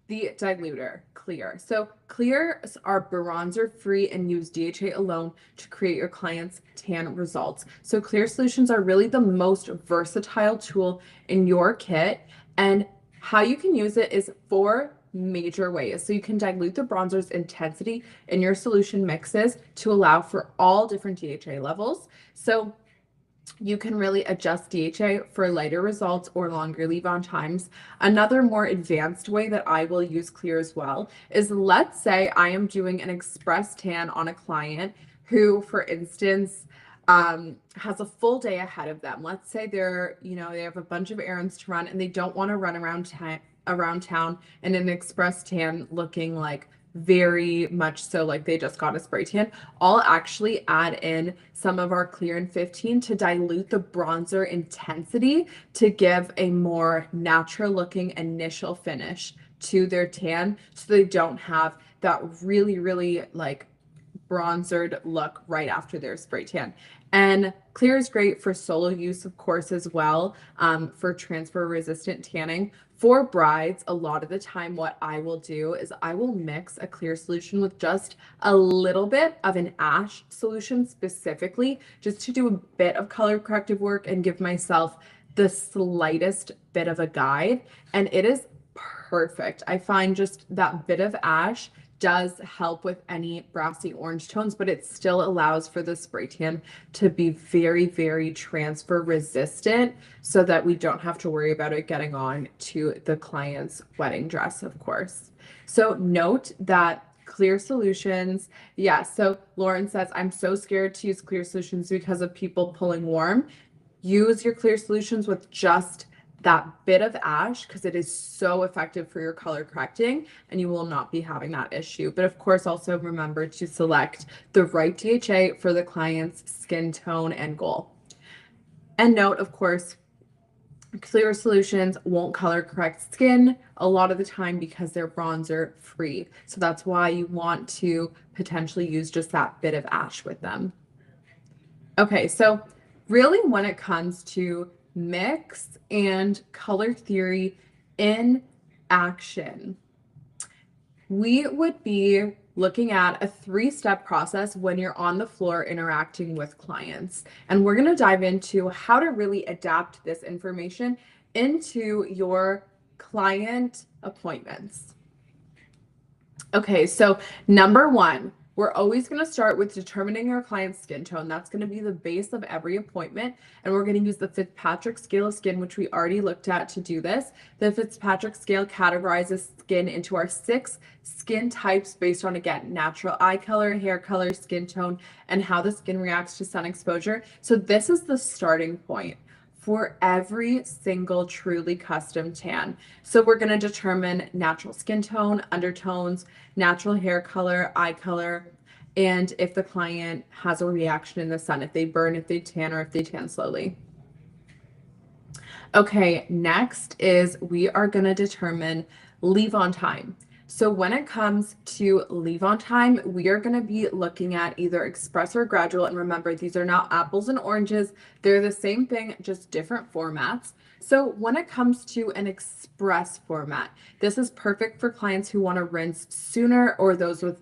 the diluter, Clear. So clears are bronzer free and use DHA alone to create your client's tan results. So clear solutions are really the most versatile tool in your kit. And how you can use it is 4 major ways. So you can dilute the bronzer's intensity in your solution mixes to allow for all different DHA levels. So you can really adjust DHA for lighter results or longer leave-on times. Another more advanced way that I will use Clear as well is, let's say I am doing an express tan on a client who, for instance, has a full day ahead of them. Let's say they have a bunch of errands to run and they don't want to run around town in an express tan looking like very much so like they just got a spray tan. I'll actually add in some of our Clear in 15 to dilute the bronzer intensity to give a more natural looking initial finish to their tan, so they don't have that really, really like bronzered look right after their spray tan. And Clear is great for solo use, of course, as well, for transfer resistant tanning. For brides, a lot of the time what I will do is I will mix a Clear solution with just a little bit of an ash solution specifically, just to do a bit of color corrective work and give myself the slightest bit of a guide. And it is perfect. I find just that bit of ash does help with any brassy orange tones, but it still allows for the spray tan to be very, very transfer resistant so that we don't have to worry about it getting on to the client's wedding dress, of course. So note that Clear solutions, so Lauren says, I'm so scared to use Clear solutions because of people pulling warm. Use your Clear solutions with just that bit of ash because it is so effective for your color correcting and you will not be having that issue. But of course, also remember to select the right DHA for the client's skin tone and goal. And note, of course, Clear solutions won't color correct skin a lot of the time because they're bronzer free. So that's why you want to potentially use just that bit of ash with them. Okay, so really when it comes to mix and color theory in action, we would be looking at a 3-step process when you're on the floor interacting with clients. And we're going to dive into how to really adapt this information into your client appointments. Okay, so number 1, we're always going to start with determining our client's skin tone. That's going to be the base of every appointment. And we're going to use the Fitzpatrick scale of skin, which we already looked at to do this. The Fitzpatrick scale categorizes skin into our 6 skin types based on, again, natural eye color, hair color, skin tone, and how the skin reacts to sun exposure. So this is the starting point for every single truly custom tan. So we're going to determine natural skin tone, undertones, natural hair color, eye color, and if the client has a reaction in the sun, if they burn, if they tan, or if they tan slowly. Okay, next is we are going to determine leave-on time. So when it comes to leave-on time, we are going to be looking at either express or gradual. And remember, these are not apples and oranges. They're the same thing, just different formats. So when it comes to an express format, this is perfect for clients who want to rinse sooner or those with,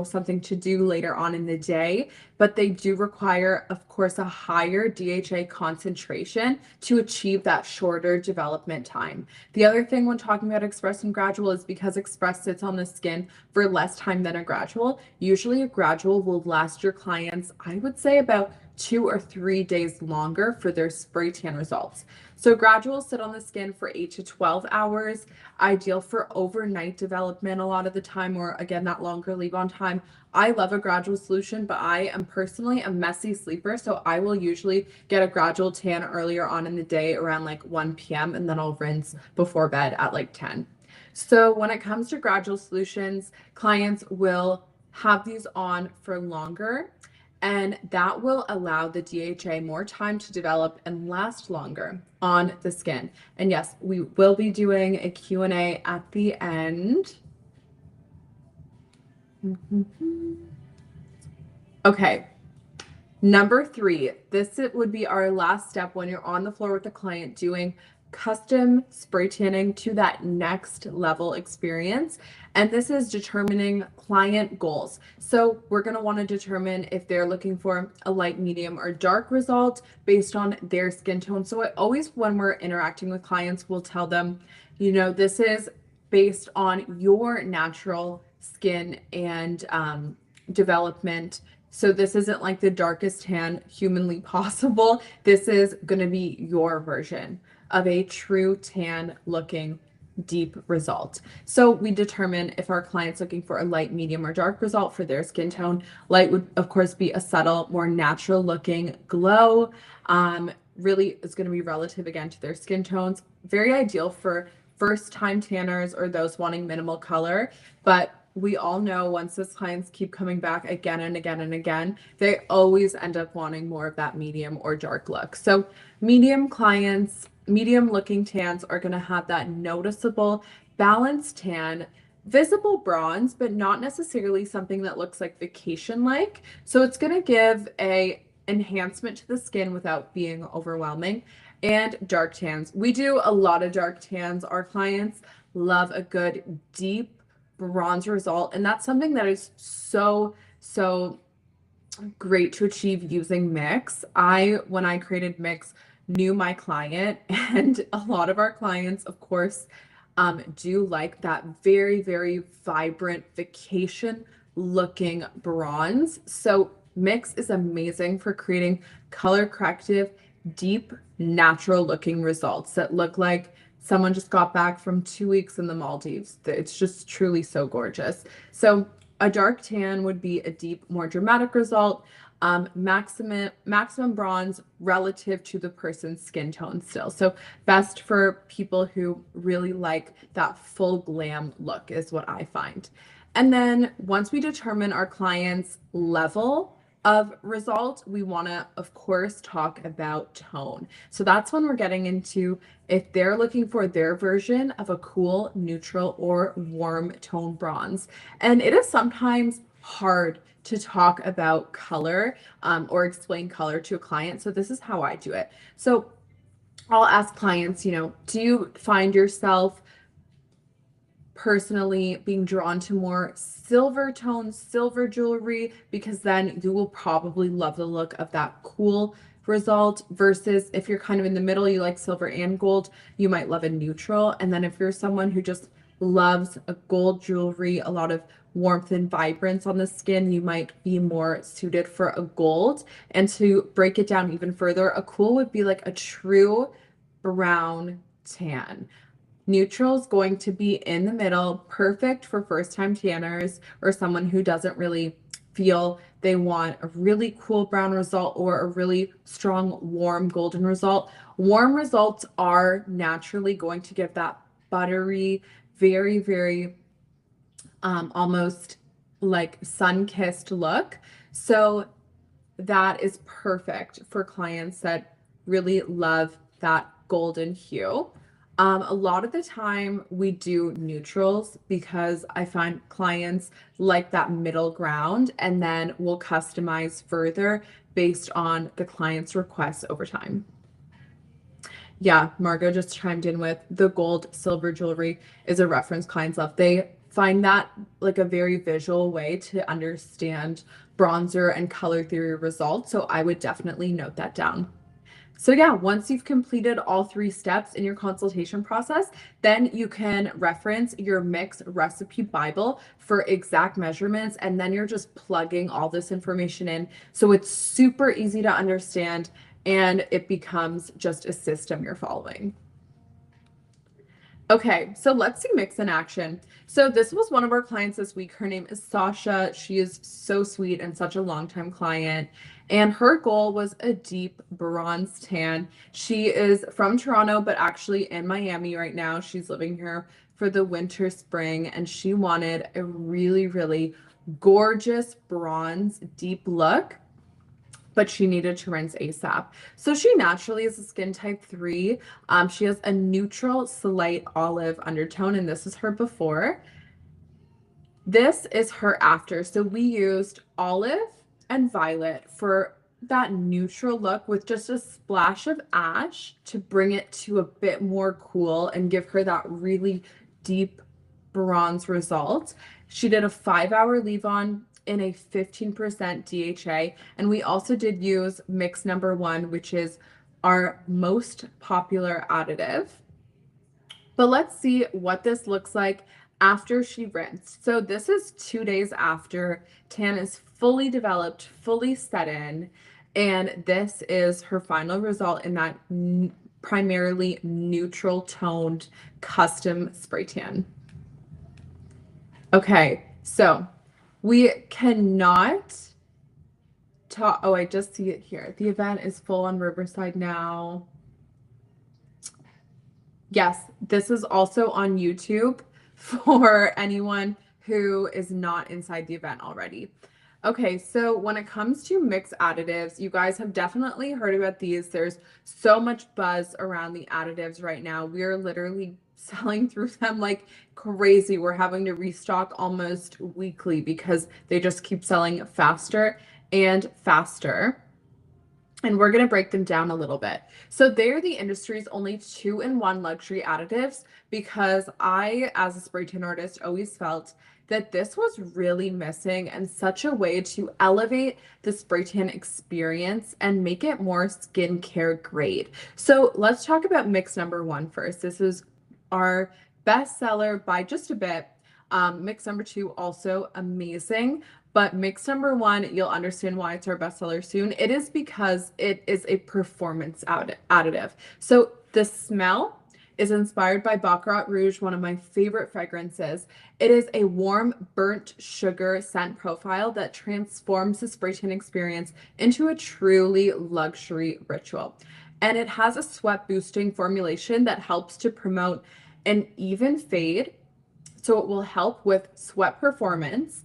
something to do later on in the day, but they do require, of course, a higher DHA concentration to achieve that shorter development time. The other thing when talking about express and gradual is because express sits on the skin for less time than a gradual. Usually a gradual will last your clients, I would say, about 2 or 3 days longer for their spray tan results. So graduals sit on the skin for 8 to 12 hours, ideal for overnight development a lot of the time, or again, that longer leave on time. I love a gradual solution, but I am personally a messy sleeper, so I will usually get a gradual tan earlier on in the day around like 1 p.m. and then I'll rinse before bed at like 10. So when it comes to gradual solutions, clients will have these on for longer, and that will allow the DHA more time to develop and last longer on the skin. And yes, we will be doing a Q&A at the end. Okay. Number 3, this would be our last step when you're on the floor with the client doing custom spray tanning to that next level experience. And this is determining client goals. So we're going to want to determine if they're looking for a light, medium, or dark result based on their skin tone. So I always, when we're interacting with clients, we'll tell them, you know, this is based on your natural skin and development. So this isn't like the darkest tan humanly possible. This is going to be your version of a true tan looking deep result. So we determine if our client's looking for a light, medium, or dark result for their skin tone. Light would, of course, be a subtle, more natural looking glow. Really, it's going to be relative again to their skin tones. Very ideal for first time tanners or those wanting minimal color. But we all know once those clients keep coming back again and again and again, they always end up wanting more of that medium or dark look. So medium clients, medium looking tans are going to have that noticeable balanced tan, visible bronze, but not necessarily something that looks like vacation like. So it's going to give a enhancement to the skin without being overwhelming. And dark tans. We do a lot of dark tans. Our clients love a good deep bronze result, and that's something that is so great to achieve using Mix. When I created Mix, knew my client, and a lot of our clients, of course, do like that very vibrant vacation looking bronze. So Mix is amazing for creating color corrective, deep, natural looking results that look like someone just got back from 2 weeks in the Maldives. It's just truly so gorgeous. So a dark tan would be a deep, more dramatic result. Maximum bronze relative to the person's skin tone still. So best for people who really like that full glam look is what I find. And then once we determine our client's level of result, we want to, of course, talk about tone. So that's when we're getting into if they're looking for their version of a cool, neutral, or warm tone bronze. And it is sometimes hard to talk about color or explain color to a client. So this is how I do it. So I'll ask clients, you know, do you find yourself personally being drawn to more silver tones, silver jewelry, because then you will probably love the look of that cool result, versus if you're kind of in the middle, you like silver and gold, you might love a neutral. And then if you're someone who just loves a gold jewelry, a lot of warmth and vibrance on the skin, you might be more suited for a gold. And to break it down even further, a cool would be like a true brown tan. Neutral is going to be in the middle, perfect for first-time tanners or someone who doesn't really feel they want a really cool brown result or a really strong warm golden result. Warm results are naturally going to give that buttery, very almost like sun-kissed look. So that is perfect for clients that really love that golden hue. A lot of the time we do neutrals because I find clients like that middle ground, and then we'll customize further based on the client's requests over time. Yeah, Margot just chimed in with the gold silver jewelry is a reference clients love. They find that like a very visual way to understand bronzer and color theory results. So I would definitely note that down. So yeah, once you've completed all 3 steps in your consultation process, then you can reference your mix recipe Bible for exact measurements, and then you're just plugging all this information in. So it's super easy to understand and it becomes just a system you're following. Okay, so let's see mix in action. So this was one of our clients this week. Her name is Sasha. She is so sweet and such a longtime client. And her goal was a deep bronze tan. She is from Toronto, but actually in Miami right now. She's living here for the winter, spring, and she wanted a really, really gorgeous bronze deep look, but she needed to rinse ASAP. So she naturally is a skin type 3. She has a neutral slight olive undertone, and this is her before. This is her after. So we used olive and violet for that neutral look with just a splash of ash to bring it to a bit more cool and give her that really deep bronze result. She did a 5-hour leave on in a 15% DHA. And we also did use mix number 1, which is our most popular additive. But let's see what this looks like after she rinsed. So this is 2 days after. Tan is fully developed, fully set in, and this is her final result in that primarily neutral toned custom spray tan. Okay, so we cannot talk. Oh, I just see it here. The event is full on Riverside now. Yes, this is also on YouTube for anyone who is not inside the event already. Okay, so when it comes to mix additives, you guys have definitely heard about these. There's so much buzz around the additives right now. We're literally selling through them like crazy. We're having to restock almost weekly because they just keep selling faster and faster. And we're going to break them down a little bit. So they're the industry's only 2-in-1 luxury additives, because I, as a spray tan artist, always felt that this was really missing and such a way to elevate the spray tan experience and make it more skincare grade. So let's talk about mix number 1 first. This is our bestseller by just a bit. Mix number 2 also amazing. But mix number 1, you'll understand why it's our bestseller soon. It is because it is a performance additive. So the smell is inspired by Baccarat Rouge, one of my favorite fragrances. It is a warm, burnt sugar scent profile that transforms the spray tan experience into a truly luxury ritual. And it has a sweat boosting formulation that helps to promote an even fade. So it will help with sweat performance,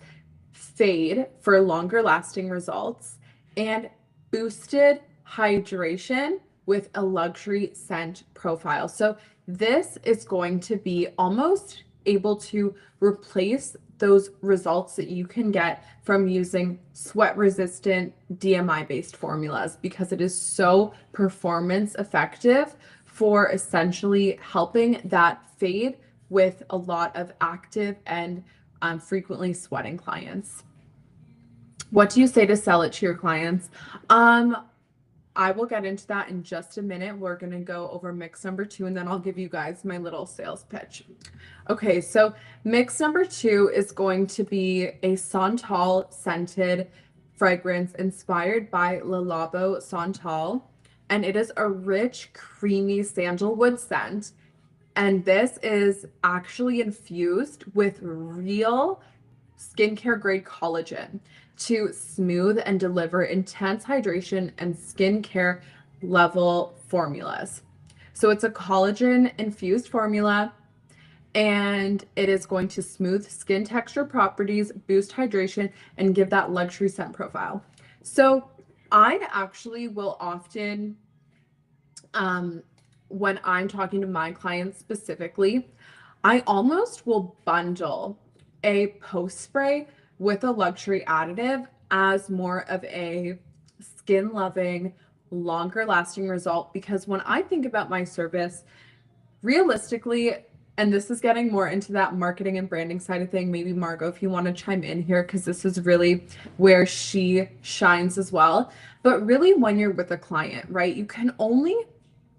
fade for longer lasting results, and boosted hydration with a luxury scent profile. So this is going to be almost able to replace those results that you can get from using sweat resistant DMI based formulas, because it is so performance effective for essentially helping that fade with a lot of active and frequently sweating clients. What do you say to sell it to your clients? I will get into that in just a minute. We're going to go over mix number 2, and then I'll give you guys my little sales pitch. Okay, so mix number 2 is going to be a Santal scented fragrance inspired by Le Labo Santal, and it is a rich, creamy sandalwood scent. And this is actually infused with real skincare grade collagen to smooth and deliver intense hydration and skincare level formulas. So it's a collagen infused formula, and it is going to smooth skin texture properties, boost hydration, and give that luxury scent profile. So I actually will often, when I'm talking to my clients specifically, I almost will bundle a post spray with a luxury additive as more of a skin loving, longer lasting result. Because when I think about my service, realistically, and this is getting more into that marketing and branding side of thing. Maybe Margot, if you want to chime in here, because this is really where she shines as well. But really, when you're with a client, right, you can only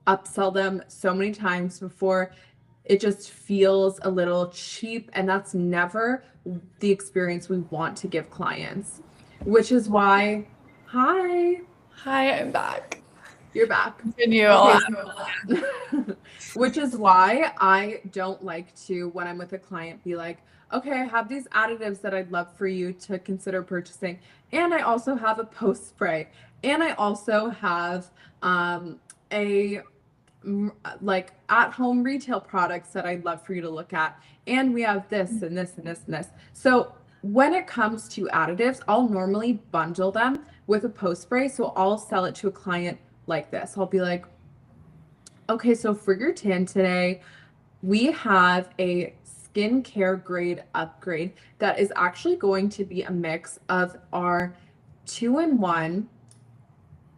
upsell them so many times before it just feels a little cheap, and that's never the experience we want to give clients, which is why, hi, Hi, I'm back. you're back. Continue. Okay, so, which is why I don't like to, when I'm with a client, be like, okay, I have these additives that I'd love for you to consider purchasing. And I also have a post spray. And I also have a like at home retail products that I'd love for you to look at. And we have this and this and this and this. So when it comes to additives, I'll normally bundle them with a post spray. So I'll sell it to a client like this. I'll be like, okay, so for your tan today, we have a skincare grade upgrade that is actually going to be a mix of our 2-in-1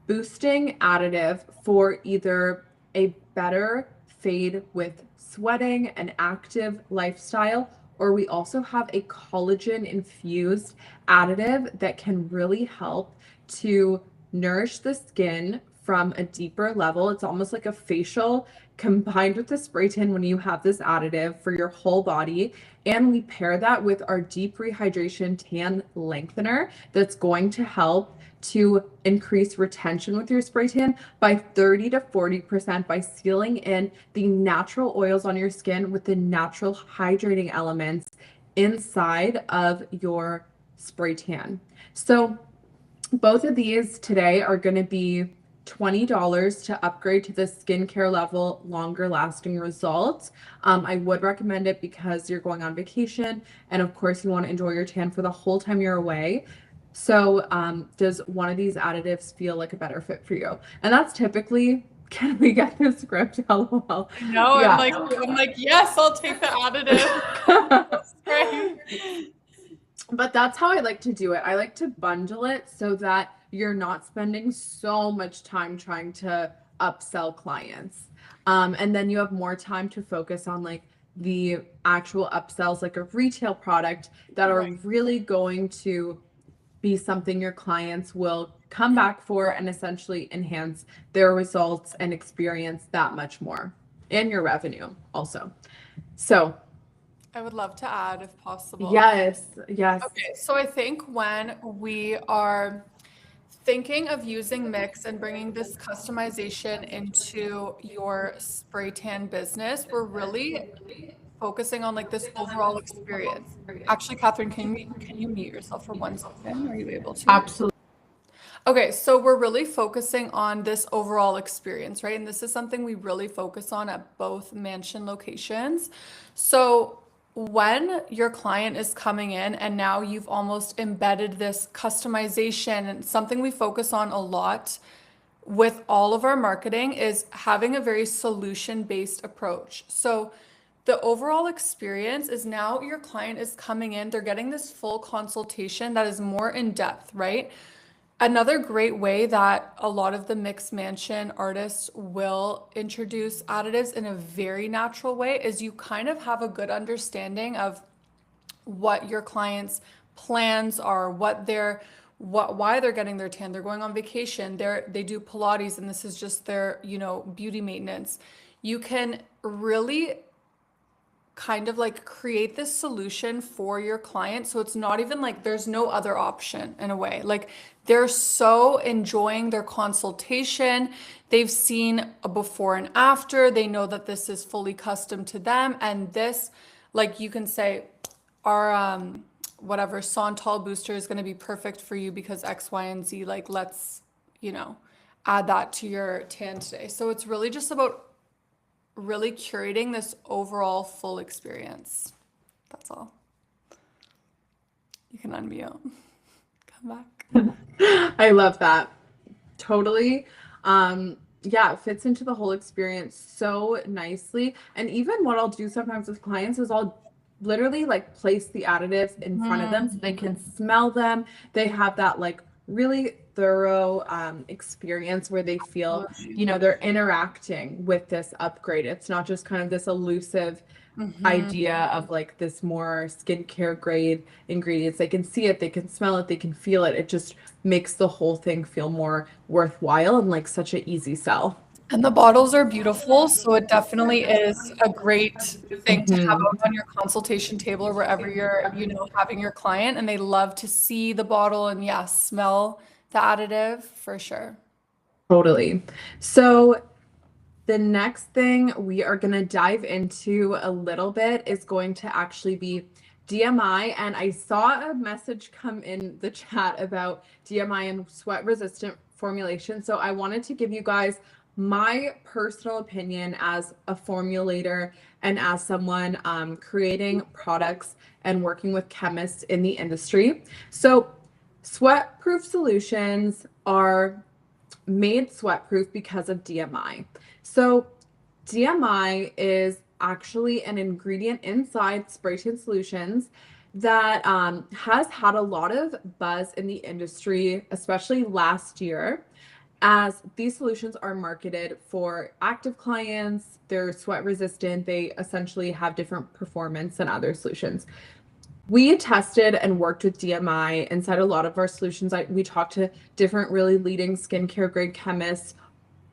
boosting additive for either a better fade with sweating, an active lifestyle, or we also have a collagen infused additive that can really help to nourish the skin from a deeper level. It's almost like a facial combined with the spray tan when you have this additive for your whole body. And we pair that with our deep rehydration tan lengthener that's going to help to increase retention with your spray tan by 30 to 40% by sealing in the natural oils on your skin with the natural hydrating elements inside of your spray tan. So both of these today are going to be $20 to upgrade to the skincare level, longer lasting results. I would recommend it because you're going on vacation, and of course you want to enjoy your tan for the whole time you're away. So does one of these additives feel like a better fit for you? And that's typically, can we get the script? LOL. No, Yeah. I'm like, yes, I'll take the additive. Right. But that's how I like to do it. I like to bundle it so that you're not spending so much time trying to upsell clients. And then you have more time to focus on like the actual upsells, like a retail product that are really going to be something your clients will come back for and essentially enhance their results and experience that much more, and your revenue also. So I would love to add if possible. yes. Okay, so I think when we are thinking of using mix and bringing this customization into your spray tan business, we're really focusing on like this overall experience. Actually, Katherine, can you mute yourself for 1 second? Are you able to? Absolutely. Okay, so we're really focusing on this overall experience, right? And this is something we really focus on at both mansion locations. So when your client is coming in and now you've almost embedded this customization, and something we focus on a lot with all of our marketing is having a very solution-based approach. So the overall experience is now your client is coming in, they're getting this full consultation that is more in depth, right? Another great way that a lot of the mixed mansion artists will introduce additives in a very natural way is you kind of have a good understanding of what your clients' plans are, why they're getting their tan. They're going on vacation, they do Pilates, and this is just their, beauty maintenance. You can really kind of like create this solution for your client. So it's not even like there's no other option in a way. Like they're so enjoying their consultation. They've seen a before and after. They know that this is fully custom to them. And this, like you can say, our whatever Santal booster is going to be perfect for you because X, Y, and Z. Like let's, add that to your tan today. So it's really just about really curating this overall full experience. That's all. You can unmute. Come back. I love that. Totally. Yeah, it fits into the whole experience so nicely. And even what I'll do sometimes with clients is I'll literally like place the additives in front of them so they can smell them. They have that like really thorough experience where they feel, they're interacting with this upgrade. It's not just kind of this elusive idea of like this more skincare grade ingredients. They can see it, they can smell it, they can feel it. It just makes the whole thing feel more worthwhile and like such an easy sell. And the bottles are beautiful, so it definitely is a great thing to have Hmm. out on your consultation table or wherever you're, having your client, and they love to see the bottle and smell the additive for sure. Totally. So the next thing we are going to dive into a little bit is going to actually be DMI. And I saw a message come in the chat about DMI and sweat resistant formulation. So I wanted to give you guys my personal opinion as a formulator and as someone creating products and working with chemists in the industry. So sweat proof solutions are made sweat proof because of DMI. So DMI is actually an ingredient inside spray tan solutions that has had a lot of buzz in the industry, especially last year, as these solutions are marketed for active clients. They're sweat resistant. They essentially have different performance than other solutions. We tested and worked with DMI inside a lot of our solutions. We talked to different really leading skincare grade chemists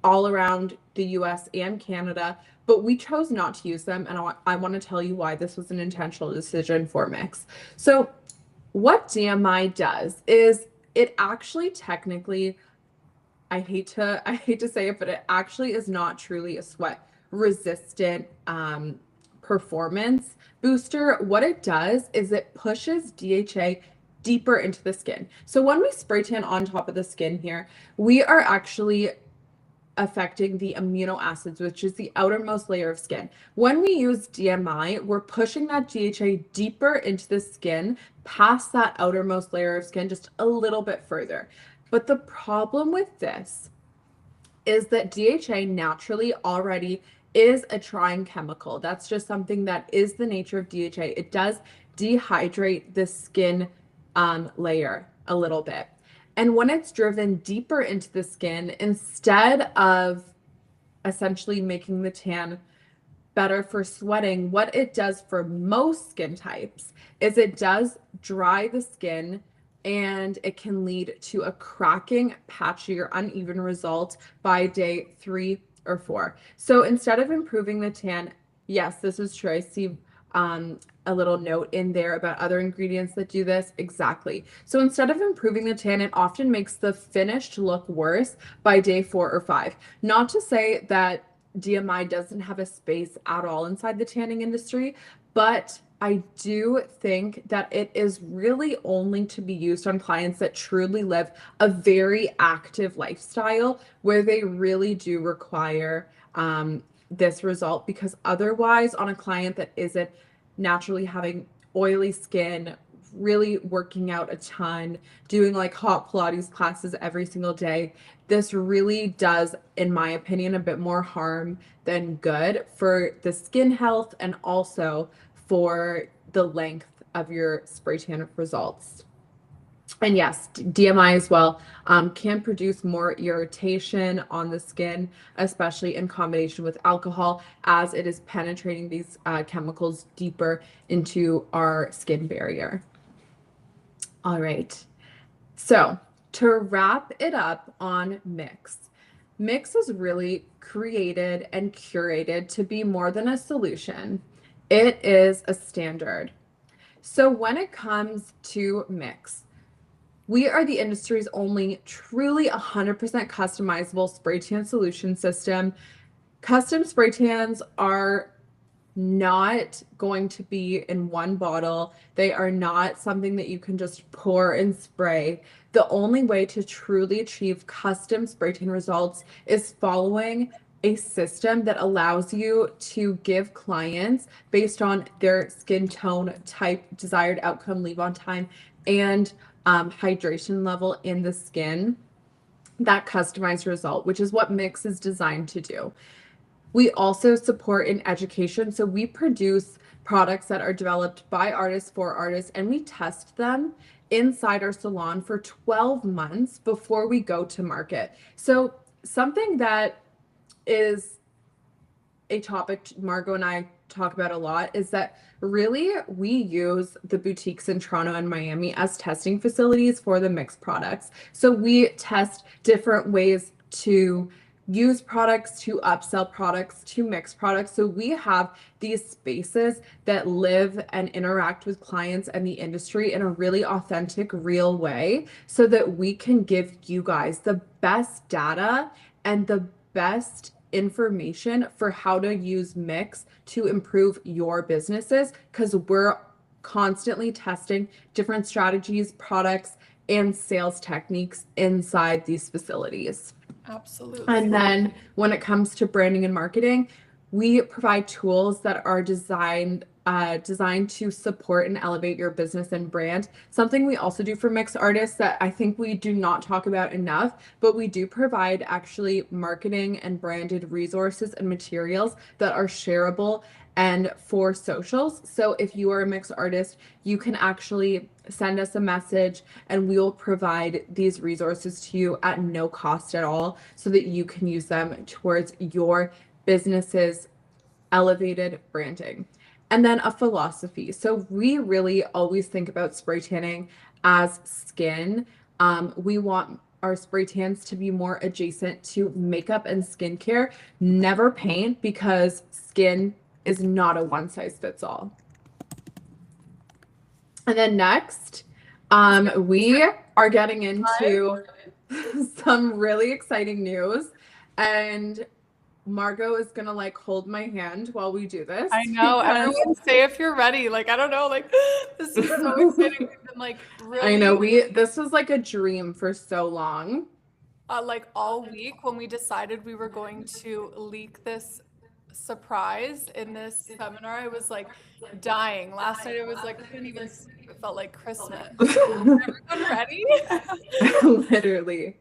all around the US and Canada, but we chose not to use them. And I want to tell you why this was an intentional decision for Mix. So, what DMI does is it actually technically, I hate to say it, but it actually is not truly a sweat resistant performance booster. What it does is it pushes DHA deeper into the skin. So when we spray tan on top of the skin here, we are actually affecting the amino acids, which is the outermost layer of skin. When we use DMI, we're pushing that DHA deeper into the skin, past that outermost layer of skin, just a little bit further. But the problem with this is that DHA naturally already is a trying chemical. That's just something that is the nature of DHA. It does dehydrate the skin layer a little bit. And when it's driven deeper into the skin, instead of essentially making the tan better for sweating, what it does for most skin types is it does dry the skin and it can lead to a cracking, patchy, or uneven result by day 3 or 4. So instead of improving the tan, yes, this is true. I see a little note in there about other ingredients that do this. Exactly. So instead of improving the tan, it often makes the finished look worse by day 4 or 5. Not to say that DMI doesn't have a space at all inside the tanning industry, but I do think that it is really only to be used on clients that truly live a very active lifestyle where they really do require this result, because otherwise, on a client that isn't naturally having oily skin, really working out a ton, doing like hot Pilates classes every single day, this really does, in my opinion, a bit more harm than good for the skin health and also for the length of your spray tan results. And yes, DMI as well can produce more irritation on the skin, especially in combination with alcohol, as it is penetrating these chemicals deeper into our skin barrier. All right. So to wrap it up on Mix, Mix is really created and curated to be more than a solution. It is a standard. So when it comes to Mix, we are the industry's only truly 100% customizable spray tan solution system. Custom spray tans are not going to be in one bottle. They are not something that you can just pour and spray. The only way to truly achieve custom spray tan results is following a system that allows you to give clients, based on their skin tone, type, desired outcome, leave on time, and hydration level in the skin, that customized result, which is what Mix is designed to do. We also support in education. So we produce products that are developed by artists for artists, and we test them inside our salon for 12 months before we go to market. So something that is a topic Margot and I talk about a lot is that really we use the boutiques in Toronto and Miami as testing facilities for the mixed products. So we test different ways to use products, to upsell products, to mix products. So we have these spaces that live and interact with clients and the industry in a really authentic, real way so that we can give you guys the best data and the best information for how to use mix to improve your businesses, because we're constantly testing different strategies, products, and sales techniques inside these facilities. Absolutely. And then when it comes to branding and marketing, we provide tools that are designed to support and elevate your business and brand. Something we also do for mixed artists that I think we do not talk about enough, but we do provide actually marketing and branded resources and materials that are shareable and for socials. So if you are a mixed artist, you can actually send us a message and we will provide these resources to you at no cost at all so that you can use them towards your business's elevated branding. And then a philosophy. So we really always think about spray tanning as skin. We want our spray tans to be more adjacent to makeup and skincare, never paint, because skin is not a one size fits all. And then next, we are getting into some really exciting news, and Margot is gonna like hold my hand while we do this. I know. Everyone say if you're ready. Like, I don't know. Like, this is so exciting. We've been like really. I know this was like a dream for so long. Like all week when we decided we were going to leak this surprise in this seminar, I was like dying. Last night I was like, I couldn't even sleep. It felt like Christmas. Everyone ready? Literally.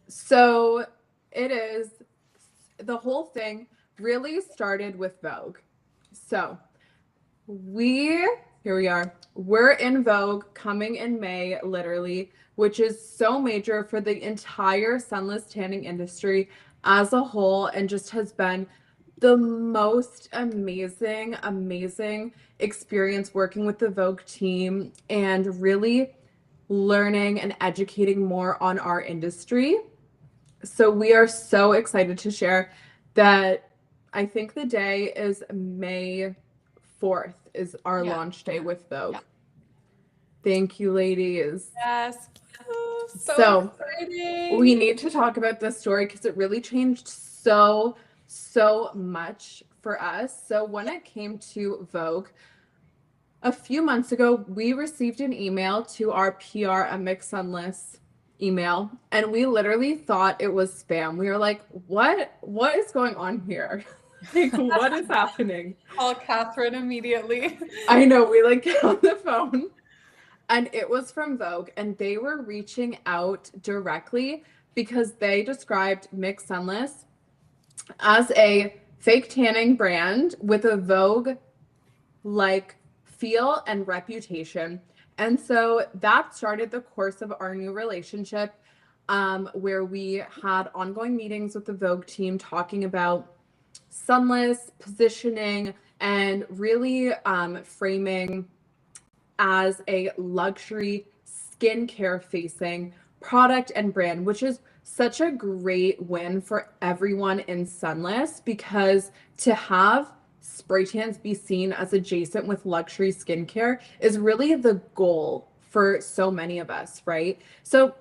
So it is, the whole thing really started with Vogue. So here we are. We're in Vogue coming in May, literally, which is so major for the entire sunless tanning industry as a whole, and just has been the most amazing experience working with the Vogue team and really learning and educating more on our industry. So we are so excited to share that I think the day is May 4th is our launch day with Vogue. Yeah. Thank you, ladies. Yes. Oh, so exciting. We need to talk about this story because it really changed so much for us. So when it came to Vogue, a few months ago, we received an email to our PR at Mix Sunless email, and we literally thought it was spam. We were like, what is going on here? Like, what is happening? Call Katherine immediately. I know, we like get on the phone, and it was from Vogue, and they were reaching out directly because they described Mix Sunless as a fake tanning brand with a Vogue like feel and reputation. And so that started the course of our new relationship, where we had ongoing meetings with the Vogue team talking about sunless positioning and really framing as a luxury skincare facing product and brand, which is such a great win for everyone in sunless, because to have spray tans be seen as adjacent with luxury skincare is really the goal for so many of us, right? So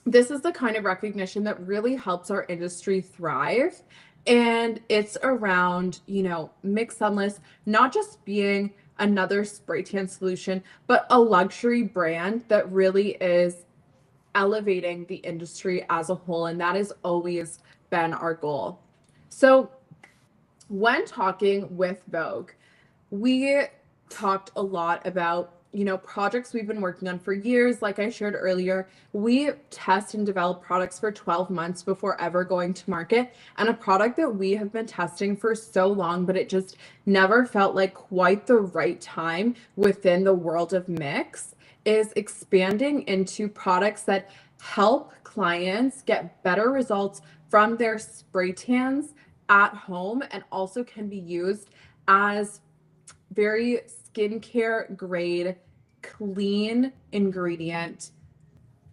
this is the kind of recognition that really helps our industry thrive. And it's around, Mix Sunless not just being another spray tan solution, but a luxury brand that really is elevating the industry as a whole. And that has always been our goal. So when talking with Vogue, we talked a lot about, projects we've been working on for years. Like I shared earlier, we test and develop products for 12 months before ever going to market. And a product that we have been testing for so long, but it just never felt like quite the right time within the world of mix, is expanding into products that help clients get better results from their spray tans at home and also can be used as very skincare grade, clean ingredient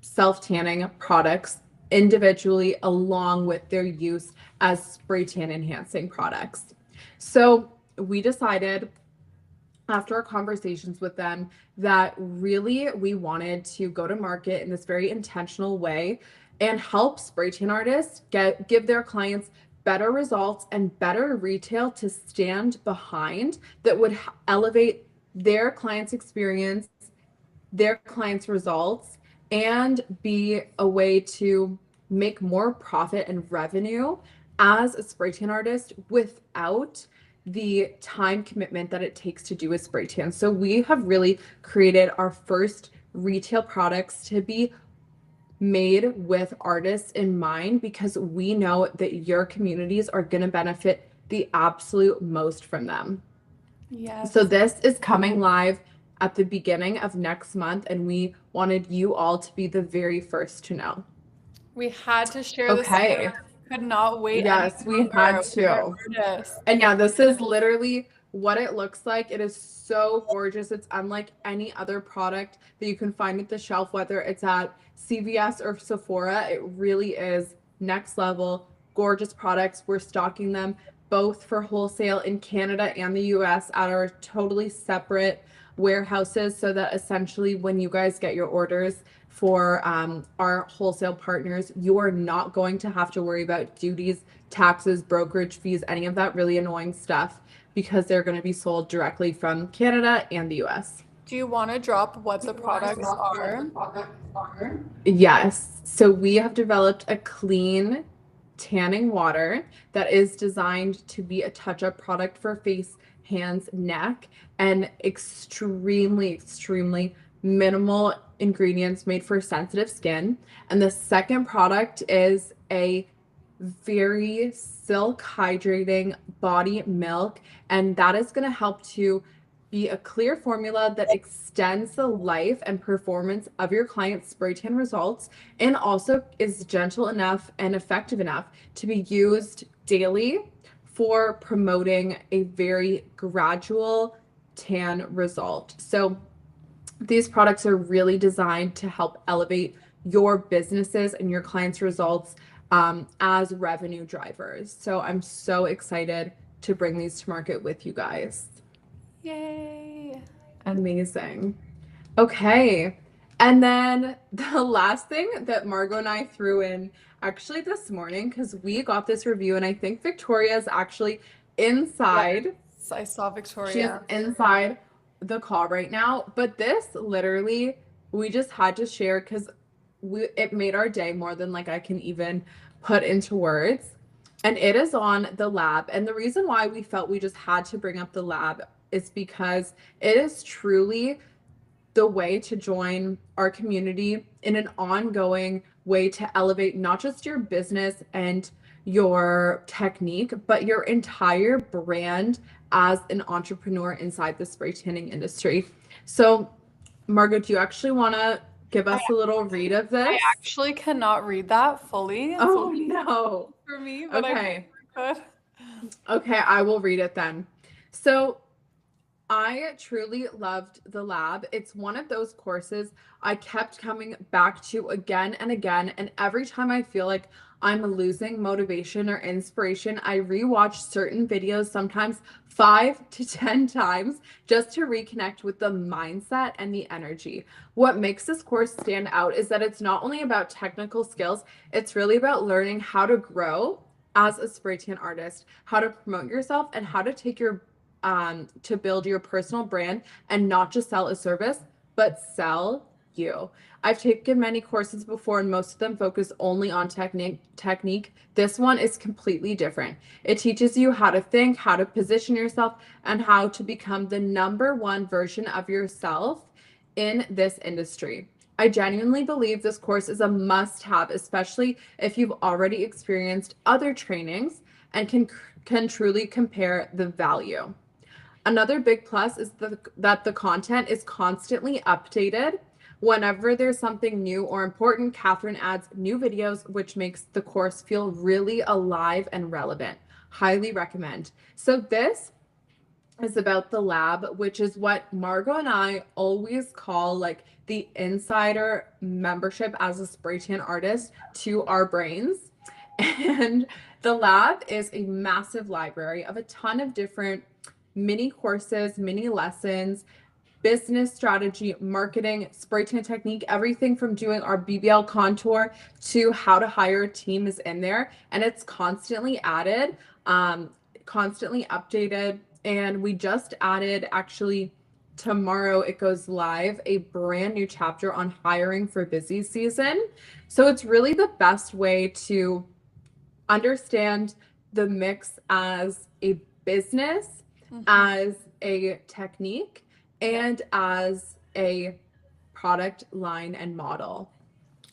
self-tanning products individually along with their use as spray tan enhancing products. So we decided after our conversations with them that really we wanted to go to market in this very intentional way and help spray tan artists give their clients better results and better retail to stand behind that would elevate their clients' experience, their clients' results, and be a way to make more profit and revenue as a spray tan artist without the time commitment that it takes to do a spray tan. So we have really created our first retail products to be made with artists in mind because we know that your communities are going to benefit the absolute most from them. Yes. So this is coming live at the beginning of next month, and we wanted you all to be the very first to know. We had to share this. Okay. Could not wait any Yes, we longer had with our to. artists. And yeah, this is literally what it looks like. It is so gorgeous. It's unlike any other product that you can find at the shelf, whether it's at CVS or Sephora. It really is next level, gorgeous products. We're stocking them both for wholesale in Canada and the US at our totally separate warehouses so that essentially when you guys get your orders for our wholesale partners, you are not going to have to worry about duties, taxes, brokerage fees, any of that really annoying stuff because they're going to be sold directly from Canada and the US. Do you want to drop what the products are? Yes. So we have developed a clean tanning water that is designed to be a touch-up product for face, hands, neck, and extremely minimal ingredients made for sensitive skin. And the second product is a very silk hydrating body milk, and that is going to help to be a clear formula that extends the life and performance of your client's spray tan results and also is gentle enough and effective enough to be used daily for promoting a very gradual tan result. So these products are really designed to help elevate your businesses and your clients' results as revenue drivers. So I'm so excited to bring these to market with you guys. Yay. Amazing. Okay. And then the last thing that Margot and I threw in actually this morning, because we got this review, and I think Victoria is actually inside. Yes, I saw She's Victoria. inside the call right now. But this literally, we just had to share because it made our day more than like I can even put into words. And it is on the lab. And the reason why we felt we just had to bring up the lab is because it is truly the way to join our community in an ongoing way to elevate not just your business and your technique, but your entire brand as an entrepreneur inside the spray tanning industry. So, Margaret, do you actually want to give I, us a little read of I this? actually cannot read that fully. It's a Oh, little no. for me, but Okay. I could. Okay, I will read it then. So, I truly loved the lab. It's one of those courses I kept coming back to again and again. And every time I feel like I'm losing motivation or inspiration, I rewatch certain videos, sometimes 5 to 10 times, just to reconnect with the mindset and the energy. What makes this course stand out is that it's not only about technical skills, it's really about learning how to grow as a spray tan artist, how to promote yourself, and how to take your to build your personal brand and not just sell a service, but sell you. I've taken many courses before and most of them focus only on technique. This one is completely different. It teaches you how to think, how to position yourself, and how to become the #1 version of yourself in this industry. I genuinely believe this course is a must-have, especially if you've already experienced other trainings and can truly compare the value. Another big plus is that the content is constantly updated. Whenever there's something new or important, Katherine adds new videos, which makes the course feel really alive and relevant. Highly recommend. So this is about the lab, which is what Margot and I always call like the insider membership as a spray tan artist to our brains. And the lab is a massive library of a ton of different mini courses, mini lessons, business strategy, marketing, spray tan technique, everything from doing our BBL contour to how to hire a team is in there. And it's constantly added, constantly updated. And we just added, actually, tomorrow it goes live, a brand new chapter on hiring for busy season. So it's really the best way to understand the mix as a business, as a technique, and as a product line and model.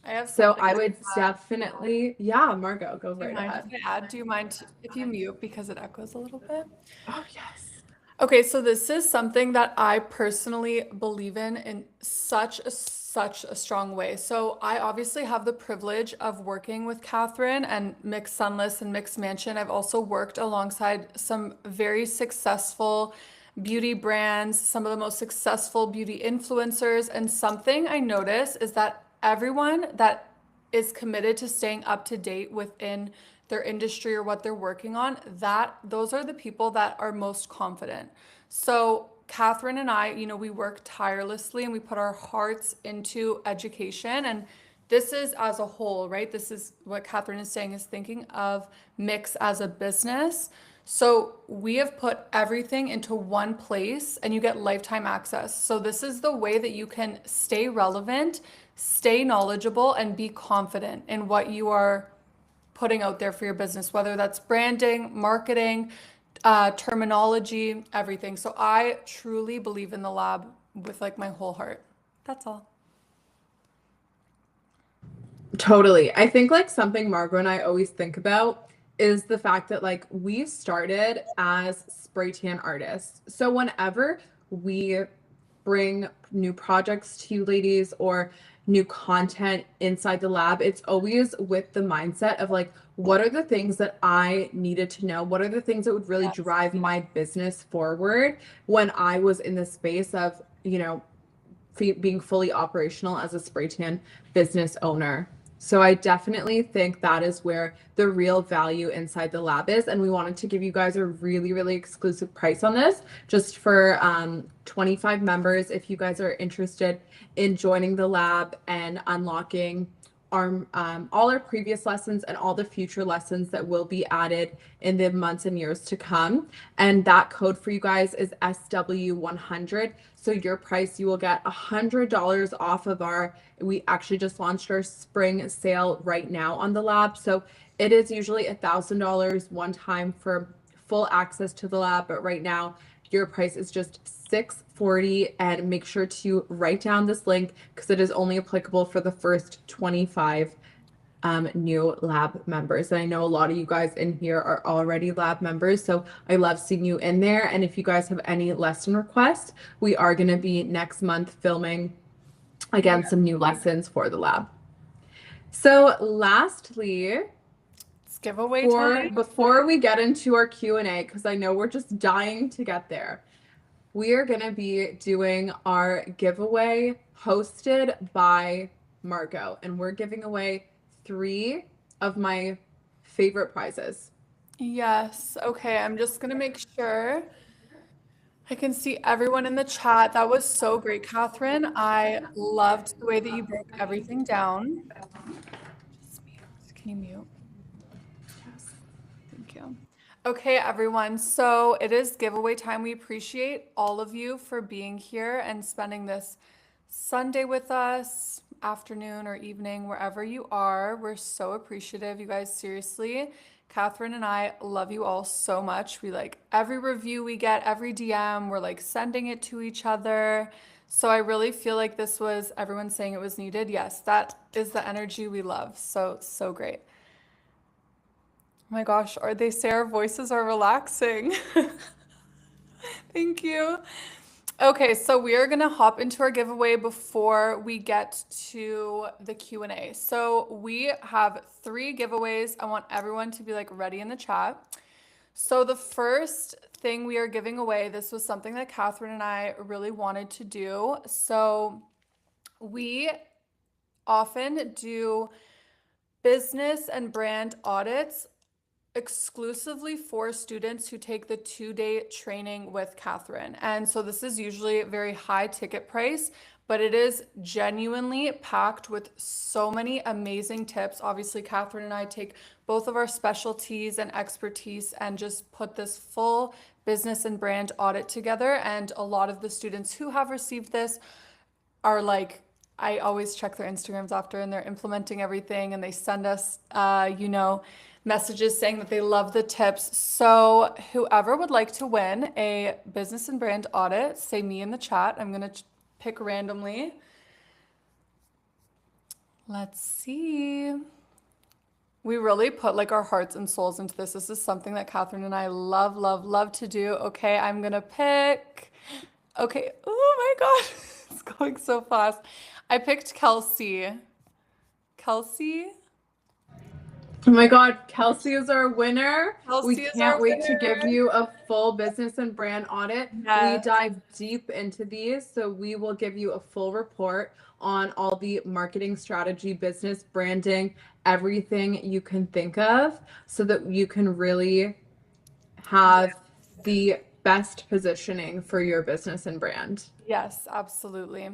I have So something I to would add. definitely, yeah, Margot, go Do you right mind ahead. if I add? Do you mind if you mute because it echoes a little bit? Oh, yes. Okay, so this is something that I personally believe in such a strong way. So I obviously have the privilege of working with Katherine and Mix Sunless and Mix Mansion. I've also worked alongside some very successful beauty brands, some of the most successful beauty influencers, and something I notice is that everyone that is committed to staying up to date within their industry or what they're working on, that those are the people that are most confident. So Katherine and I, we work tirelessly and we put our hearts into education. And this is as a whole, right? This is what Katherine is saying, is thinking of Mix as a business. So we have put everything into one place and you get lifetime access. So this is the way that you can stay relevant, stay knowledgeable, and be confident in what you are putting out there for your business, whether that's branding, marketing, terminology, everything. So I truly believe in the lab with like my whole heart. That's all. Totally. I think like something Margot and I always think about is the fact that like we started as spray tan artists. So whenever we bring new projects to you ladies or new content inside the lab, it's always with the mindset of like, what are the things that I needed to know? What are the things that would really Yes. drive my business forward when I was in the space of, being fully operational as a spray tan business owner. So I definitely think that is where the real value inside the lab is. And we wanted to give you guys a really, really exclusive price on this just for 25 members. If you guys are interested in joining the lab and unlocking our all our previous lessons and all the future lessons that will be added in the months and years to come. And that code for you guys is SW100. So your price, you will get $100 off of we actually just launched our spring sale right now on the lab. So it is usually $1,000 one time for full access to the lab, but right now your price is just $640. And make sure to write down this link because it is only applicable for the first 25 new lab members. And I know a lot of you guys in here are already lab members, so I love seeing you in there. And if you guys have any lesson requests, we are going to be next month filming again some new lessons for the lab. So lastly, It's giveaway time. before we get into our Q&A, because I know we're just dying to get there, we are going to be doing our giveaway hosted by Margot, and we're giving away 3 of my favorite prizes. Yes. Okay. I'm just going to make sure I can see everyone in the chat. That was so great, Katherine. I loved the way that you broke everything down. Just mute. Can you mute? Thank you. Okay, everyone. So it is giveaway time. We appreciate all of you for being here and spending this Sunday with us, afternoon or evening, wherever you are. We're so appreciative, you guys. Seriously, Katherine and I love you all so much. We like every review we get, every DM, we're like sending it to each other. So I really feel like this was everyone saying it was needed. Yes, that is the energy we love. So, so great. Oh my gosh, or they say our voices are relaxing. Thank you. Okay, so we are gonna hop into our giveaway before we get to the Q&A. So we have 3 giveaways. I want everyone to be like ready in the chat. So the first thing we are giving away. This was something that Katherine and I really wanted to do. So we often do business and brand audits exclusively for students who take the 2-day training with Katherine. And so this is usually a very high ticket price, but it is genuinely packed with so many amazing tips. Obviously, Katherine and I take both of our specialties and expertise and just put this full business and brand audit together. And a lot of the students who have received this are like, I always check their Instagrams after, and they're implementing everything, and they send us, messages saying that they love the tips. So whoever would like to win a business and brand audit, say me in the chat. I'm gonna pick randomly. Let's see. We really put like our hearts and souls into this. This is something that Katherine and I love, love, love to do. Okay, I'm gonna pick. Okay, oh my God, it's going so fast. I picked Kelsey. Kelsey? Oh my God, Kelsey is our winner. Kelsey We is can't our wait to give winner. you a full business and brand audit. We Yes. dive deep into these, so we will give you a full report on all the marketing strategy, business, branding, everything you can think of, so that you can really have the best positioning for your business and brand. Yes, absolutely.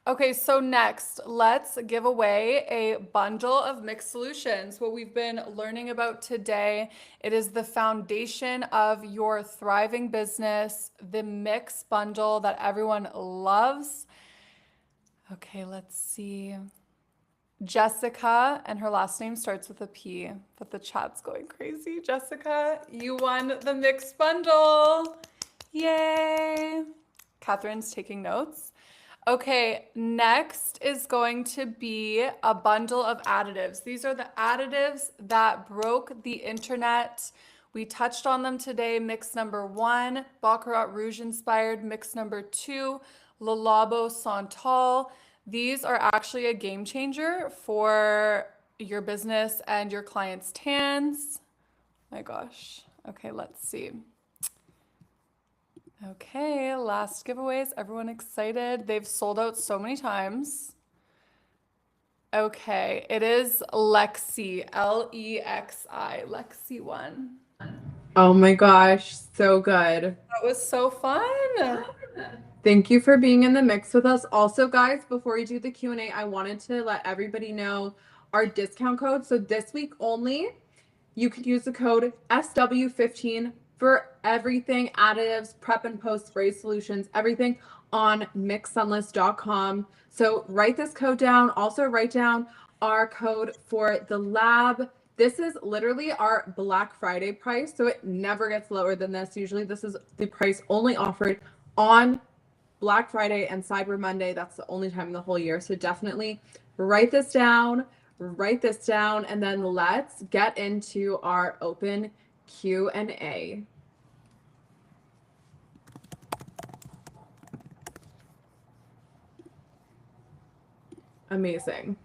Okay, so next, let's give away a bundle of mixed solutions. What we've been learning about today, it is the foundation of your thriving business, the mix bundle that everyone loves. Okay, let's see. Jessica, and her last name starts with a P, but the chat's going crazy. Jessica, you won the mix bundle. Yay! Katherine's taking notes. Okay, next is going to be a bundle of additives. These are the additives that broke the internet. We touched on them today. Mix number 1, Baccarat Rouge inspired. Mix number 2, Le Labo Santal. These are actually a game changer for your business and your clients' tans. My gosh. Okay, let's see. Okay, last giveaways. Everyone excited? They've sold out so many times. Okay, it is Lexi, Lexi, Lexi one. Oh my gosh, so good. That was so fun. Thank you for being in the mix with us. Also, guys, before we do the Q&A, I wanted to let everybody know our discount code. So this week only, you can use the code SW15 for everything, additives, prep and post spray solutions, everything on mixsunless.com. So write this code down. Also write down our code for the lab. This is literally our Black Friday price, so it never gets lower than this. Usually this is the price only offered on Black Friday and Cyber Monday. That's the only time in the whole year. So definitely write this down, and then let's get into our open Q&A. Amazing.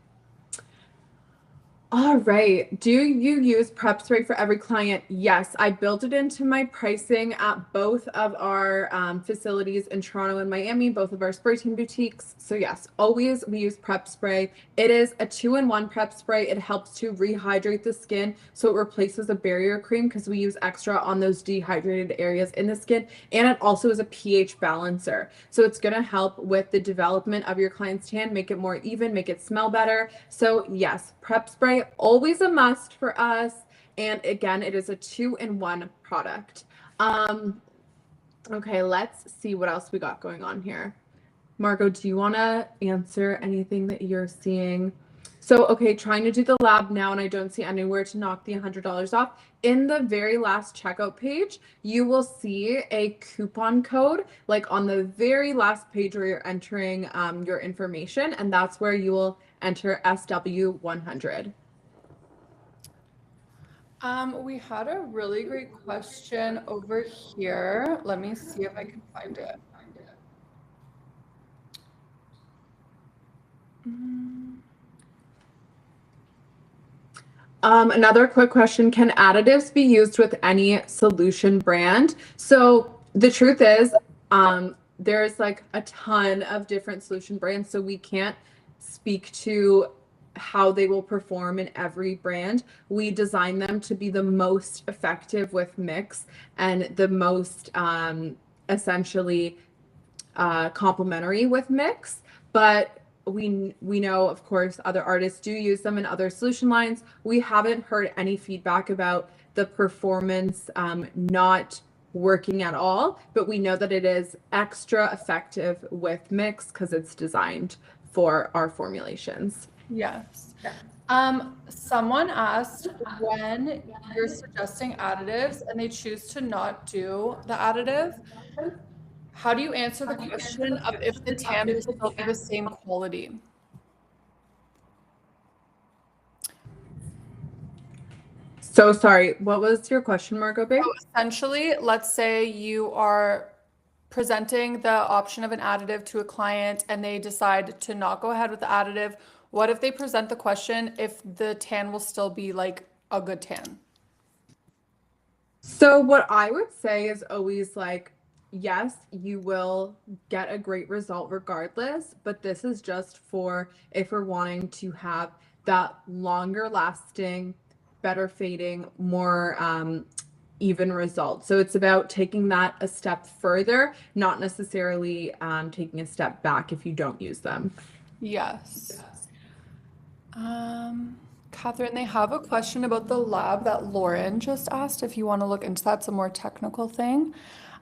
All right. Do you use prep spray for every client? Yes, I built it into my pricing at both of our facilities in Toronto and Miami, both of our spray tan boutiques. So yes, always we use prep spray. It is a 2-in-1 prep spray. It helps to rehydrate the skin. So it replaces a barrier cream because we use extra on those dehydrated areas in the skin. And it also is a pH balancer. So it's going to help with the development of your client's tan, make it more even, make it smell better. So yes, prep spray, always a must for us. And again, it is a 2-in-1 product. Okay, let's see what else we got going on here. Margot, do you want to answer anything that you're seeing? So, okay, trying to do the lab now, and I don't see anywhere to knock the $100 off. In the very last checkout page, you will see a coupon code, like on the very last page where you're entering your information, and that's where you will enter SW100. We had a really great question over here. Let me see if I can find it. Another quick question, can additives be used with any solution brand? So The truth is, there's like a ton of different solution brands, so we can't speak to how they will perform in every brand. We design them to be the most effective with mix and the most essentially complementary with mix. But we know, of course, other artists do use them in other solution lines. We haven't heard any feedback about the performance not working at all, but we know that it is extra effective with mix because it's designed for our formulations. Yes. Someone asked when you're suggesting additives and they choose to not do the additive, how do you answer the question of if the tan will still be the same quality? So sorry, what was your question, Margot babe? So essentially, let's say you are presenting the option of an additive to a client and they decide to not go ahead with the additive. What if they present the question if the tan will still be like a good tan? So what I would say is always like, yes, you will get a great result regardless, but this is just for if we're wanting to have that longer lasting, better fading, more even result. So it's about taking that a step further, not necessarily taking a step back if you don't use them. Yes. Katherine, they have a question about the lab that Lauren just asked if you want to look into that. It's a more technical thing.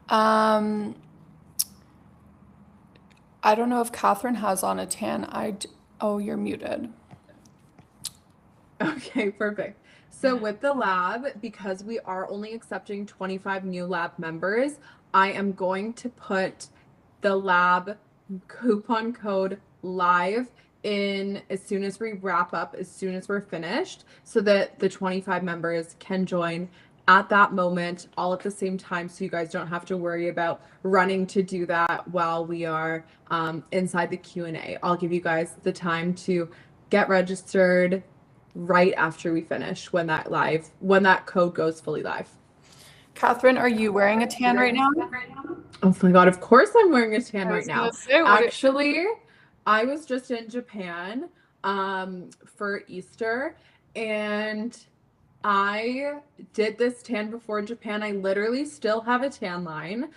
I don't know if Katherine has on a tan. Oh, you're muted. Okay, perfect. So with the lab, because we are only accepting 25 new lab members, I am going to put the lab coupon code live in as soon as we wrap up, as soon as we're finished, so that the 25 members can join at that moment all at the same time, so you guys don't have to worry about running to do that while we are inside the Q&A. I'll give you guys the time to get registered right after we finish when that code goes fully live. Katherine, are you wearing a tan right now? Oh my God, of course I'm wearing a tan I right was now. gonna say, Actually, I was just in Japan for Easter, and I did this tan before Japan. I literally still have a tan line.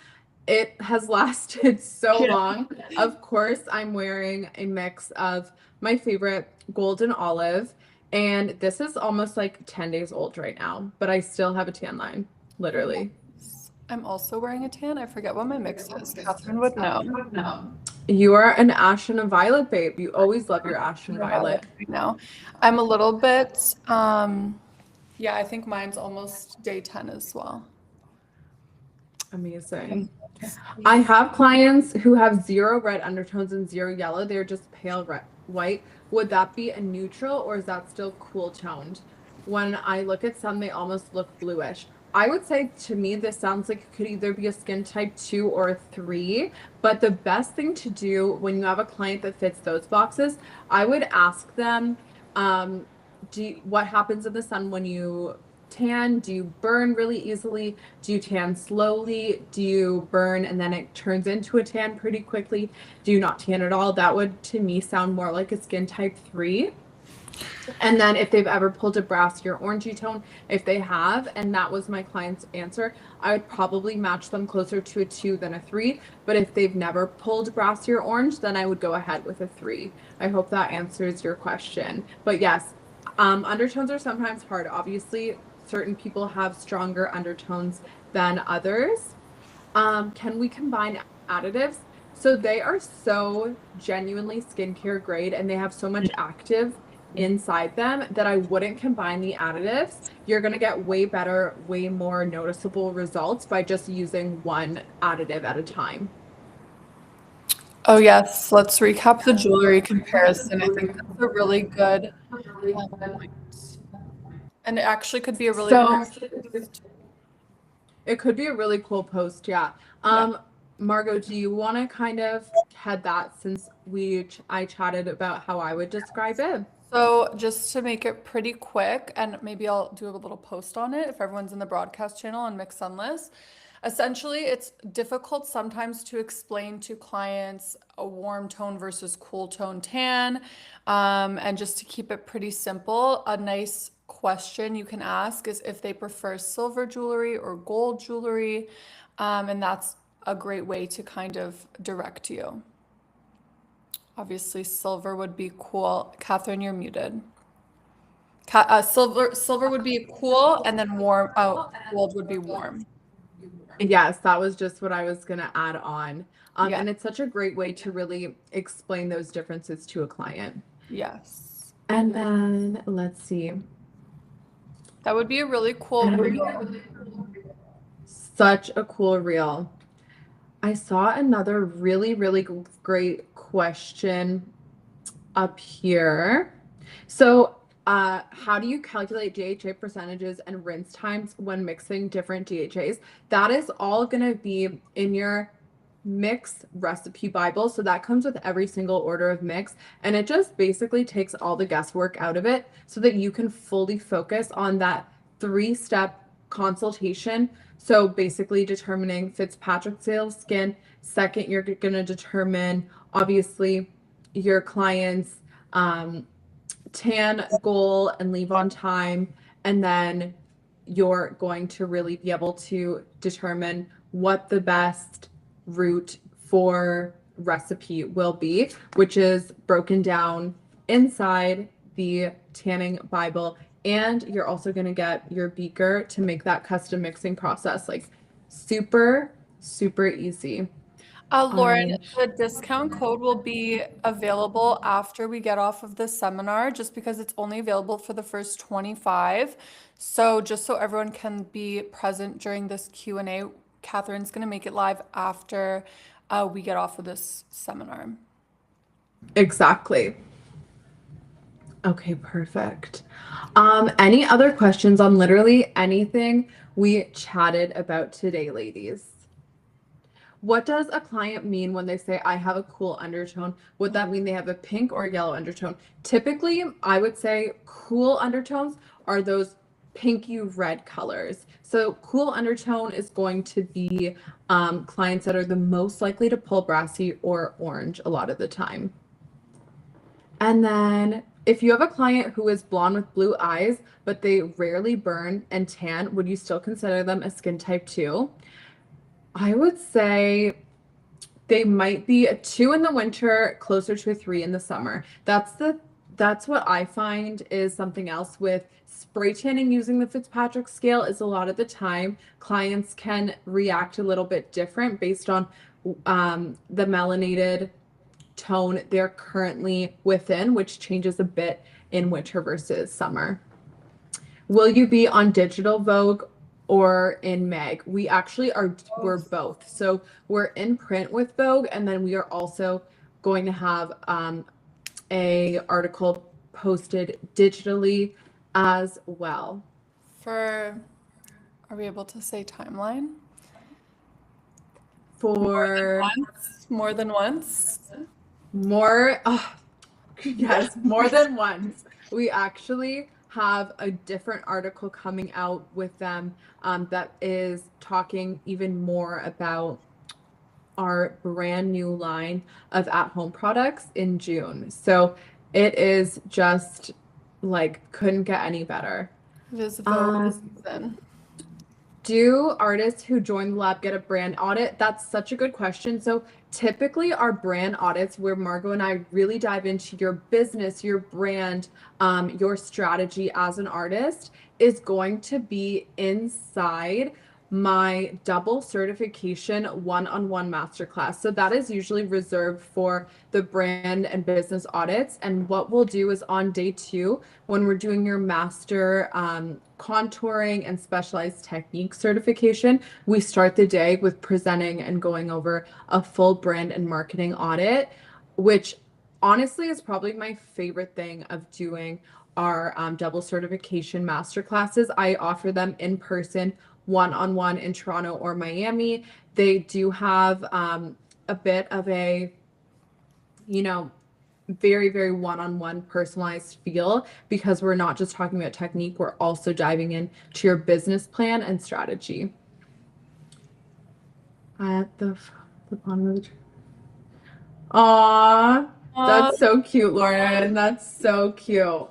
It has lasted so long. Of course, I'm wearing a mix of my favorite golden olive, and this is almost like 10 days old right now, but I still have a tan line, literally. I'm also wearing a tan. I forget what my mix is. Katherine would know. You are an ash and a violet, babe. You always love your ash and violet. Right now. I'm a little bit, yeah, I think mine's almost day 10 as well. Amazing. I have clients who have zero red undertones and zero yellow. They're just pale red, white. Would that be a neutral or is that still cool toned? When I look at some, they almost look bluish. I would say to me, this sounds like it could either be a skin type 2 or a 3. But the best thing to do when you have a client that fits those boxes, I would ask them, what happens in the sun when you tan? Do you burn really easily? Do you tan slowly? Do you burn and then it turns into a tan pretty quickly? Do you not tan at all? That would to me sound more like a skin type 3. And then if they've ever pulled a brassy or orangey tone, if they have, and that was my client's answer, I would probably match them closer to a 2 than a 3. But if they've never pulled brassy or orange, then I would go ahead with a 3. I hope that answers your question. But yes, undertones are sometimes hard. Obviously, certain people have stronger undertones than others. Can we combine additives? So they are so genuinely skincare grade and they have so much active inside them that I wouldn't combine the additives. You're going to get way better, way more noticeable results by just using one additive at a time. Oh, yes. Let's recap the jewelry comparison. I think that's a really good point. And it actually could be a really good post. It could be a really cool post, yeah. Margot, do you want to kind of head that since I chatted about how I would describe it? So just to make it pretty quick, and maybe I'll do a little post on it if everyone's in the broadcast channel on Mix Sunless. Essentially, it's difficult sometimes to explain to clients a warm tone versus cool tone tan. And just to keep it pretty simple, a nice question you can ask is if they prefer silver jewelry or gold jewelry. And that's a great way to kind of direct you. Obviously, silver would be cool. Katherine, you're muted. Silver would be cool, and then warm. Oh, gold would be warm. Yes, that was just what I was going to add on. Yeah. And it's such a great way to really explain those differences to a client. Yes. And then let's see. That would be a really cool reel. Such a cool reel. I saw another really, really great question up here. So, how do you calculate DHA percentages and rinse times when mixing different DHAs? That is all going to be in your mix recipe Bible. So that comes with every single order of mix, and it just basically takes all the guesswork out of it so that you can fully focus on that 3-step consultation. So basically determining Fitzpatrick scale skin. Second, you're going to determine obviously your client's tan goal and leave on time, and then you're going to really be able to determine what the best route for recipe will be, which is broken down inside the tanning Bible. And you're also going to get your beaker to make that custom mixing process like super, super easy. Lauren, the discount code will be available after we get off of the seminar, just because it's only available for the first 25. So just so everyone can be present during this Q&A, Katherine's going to make it live after we get off of this seminar. Exactly. Okay, perfect. Any other questions on literally anything we chatted about today, ladies? What does a client mean when they say, I have a cool undertone? Would that mean they have a pink or yellow undertone? Typically, I would say cool undertones are those pinky red colors. So cool undertone is going to be clients that are the most likely to pull brassy or orange a lot of the time. And then if you have a client who is blonde with blue eyes, but they rarely burn and tan, would you still consider them a skin type 2? I would say they might be a 2 in the winter, closer to a 3 in the summer. That's what I find is something else with spray tanning using the Fitzpatrick scale is a lot of the time clients can react a little bit different based on the melanated tone they're currently within, which changes a bit in winter versus summer. Will you be on Digital Vogue or in Mag? We actually we're both. So we're in print with Vogue, and then we are also going to have a article posted digitally as well. Are we able to say timeline? For more than once? Yes, more than once. We actually have a different article coming out with them that is talking even more about our brand new line of at-home products in June. So it is just like couldn't get any better. It is Vogue season. Do artists who join the lab get a brand audit? That's such a good question. So typically our brand audits where Margot and I really dive into your business, your brand, your strategy as an artist is going to be inside my double certification one-on-one masterclass. So that is usually reserved for the brand and business audits. And what we'll do is on day 2, when we're doing your master contouring and specialized technique certification, we start the day with presenting and going over a full brand and marketing audit, which honestly is probably my favorite thing of doing our double certification master classes. I offer them in person, one-on-one in Toronto or Miami. They do have a bit of a, very, very one-on-one personalized feel because we're not just talking about technique, we're also diving into your business plan and strategy. At the bottom of the tree. Aw, that's so cute, Lauren. That's so cute.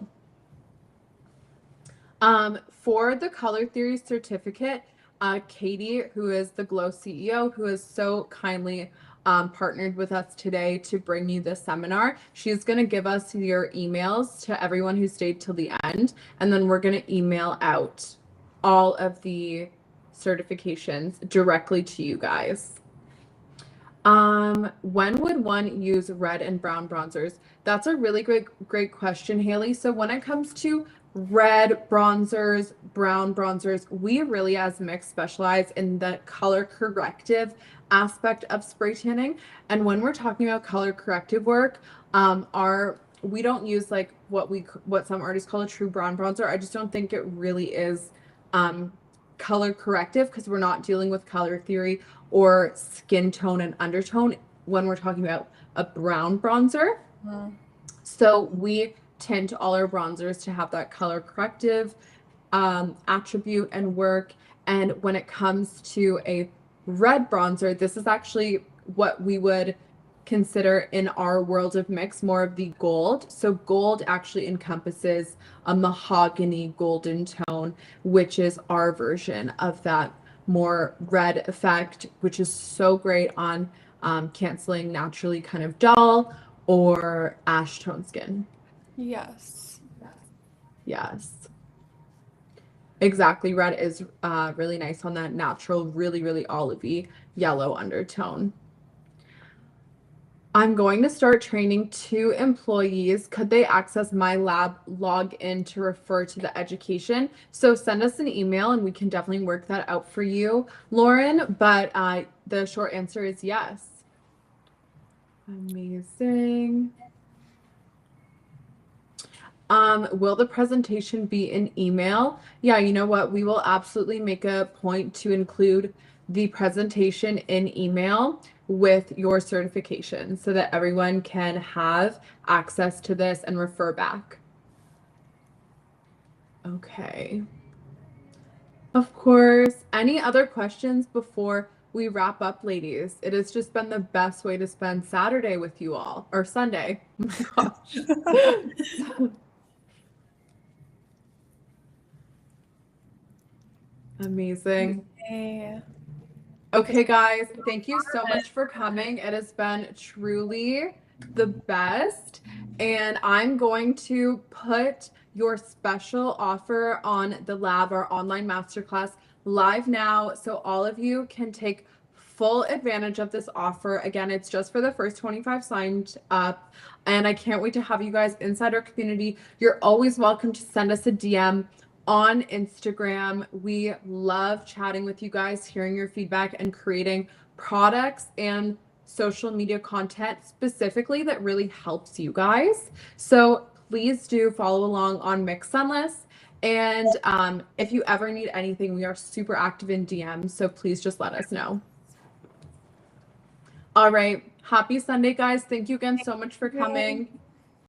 For the color theory certificate, Katie, who is the Glow CEO, who has so kindly partnered with us today to bring you this seminar, she's going to give us your emails to everyone who stayed till the end, and then we're going to email out all of the certifications directly to you guys. When would one use red and brown bronzers? That's a really great question, Haley. So when it comes to red bronzers, brown bronzers, we really as Mix specialize in the color corrective aspect of spray tanning. And when we're talking about color corrective work, we don't use like what some artists call a true brown bronzer. I just don't think it really is color corrective because we're not dealing with color theory or skin tone and undertone when we're talking about a brown bronzer. So we tint all our bronzers to have that color corrective attribute and work. And when it comes to a red bronzer, this is actually what we would consider in our world of Mix more of the gold. So gold actually encompasses a mahogany golden tone, which is our version of that more red effect, which is so great on canceling naturally kind of dull or ash tone skin. Yes. Yes. Exactly. Red is really nice on that natural, really olivey yellow undertone. I'm going to start training 2 employees. Could they access my lab login to refer to the education? So send us an email and we can definitely work that out for you, Lauren. But the short answer is yes. Amazing. Will the presentation be in email? Yeah, you know what? We will absolutely make a point to include the presentation in email with your certification so that everyone can have access to this and refer back. Okay. Of course. Any other questions before we wrap up, ladies? It has just been the best way to spend Saturday with you all, or Sunday. Oh my gosh. Amazing. Okay, guys, thank you so much for coming. It has been truly the best. And I'm going to put your special offer on the lab, our online masterclass, live now. So all of you can take full advantage of this offer. Again, it's just for the first 25 signed up. And I can't wait to have you guys inside our community. You're always welcome to send us a DM on Instagram. We love chatting with you guys, hearing your feedback, and creating products and social media content specifically that really helps you guys. So please do follow along on Mix Sunless. And if you ever need anything, we are super active in DMs. So please just let us know. All right. Happy Sunday, guys. Thank you again so much for coming.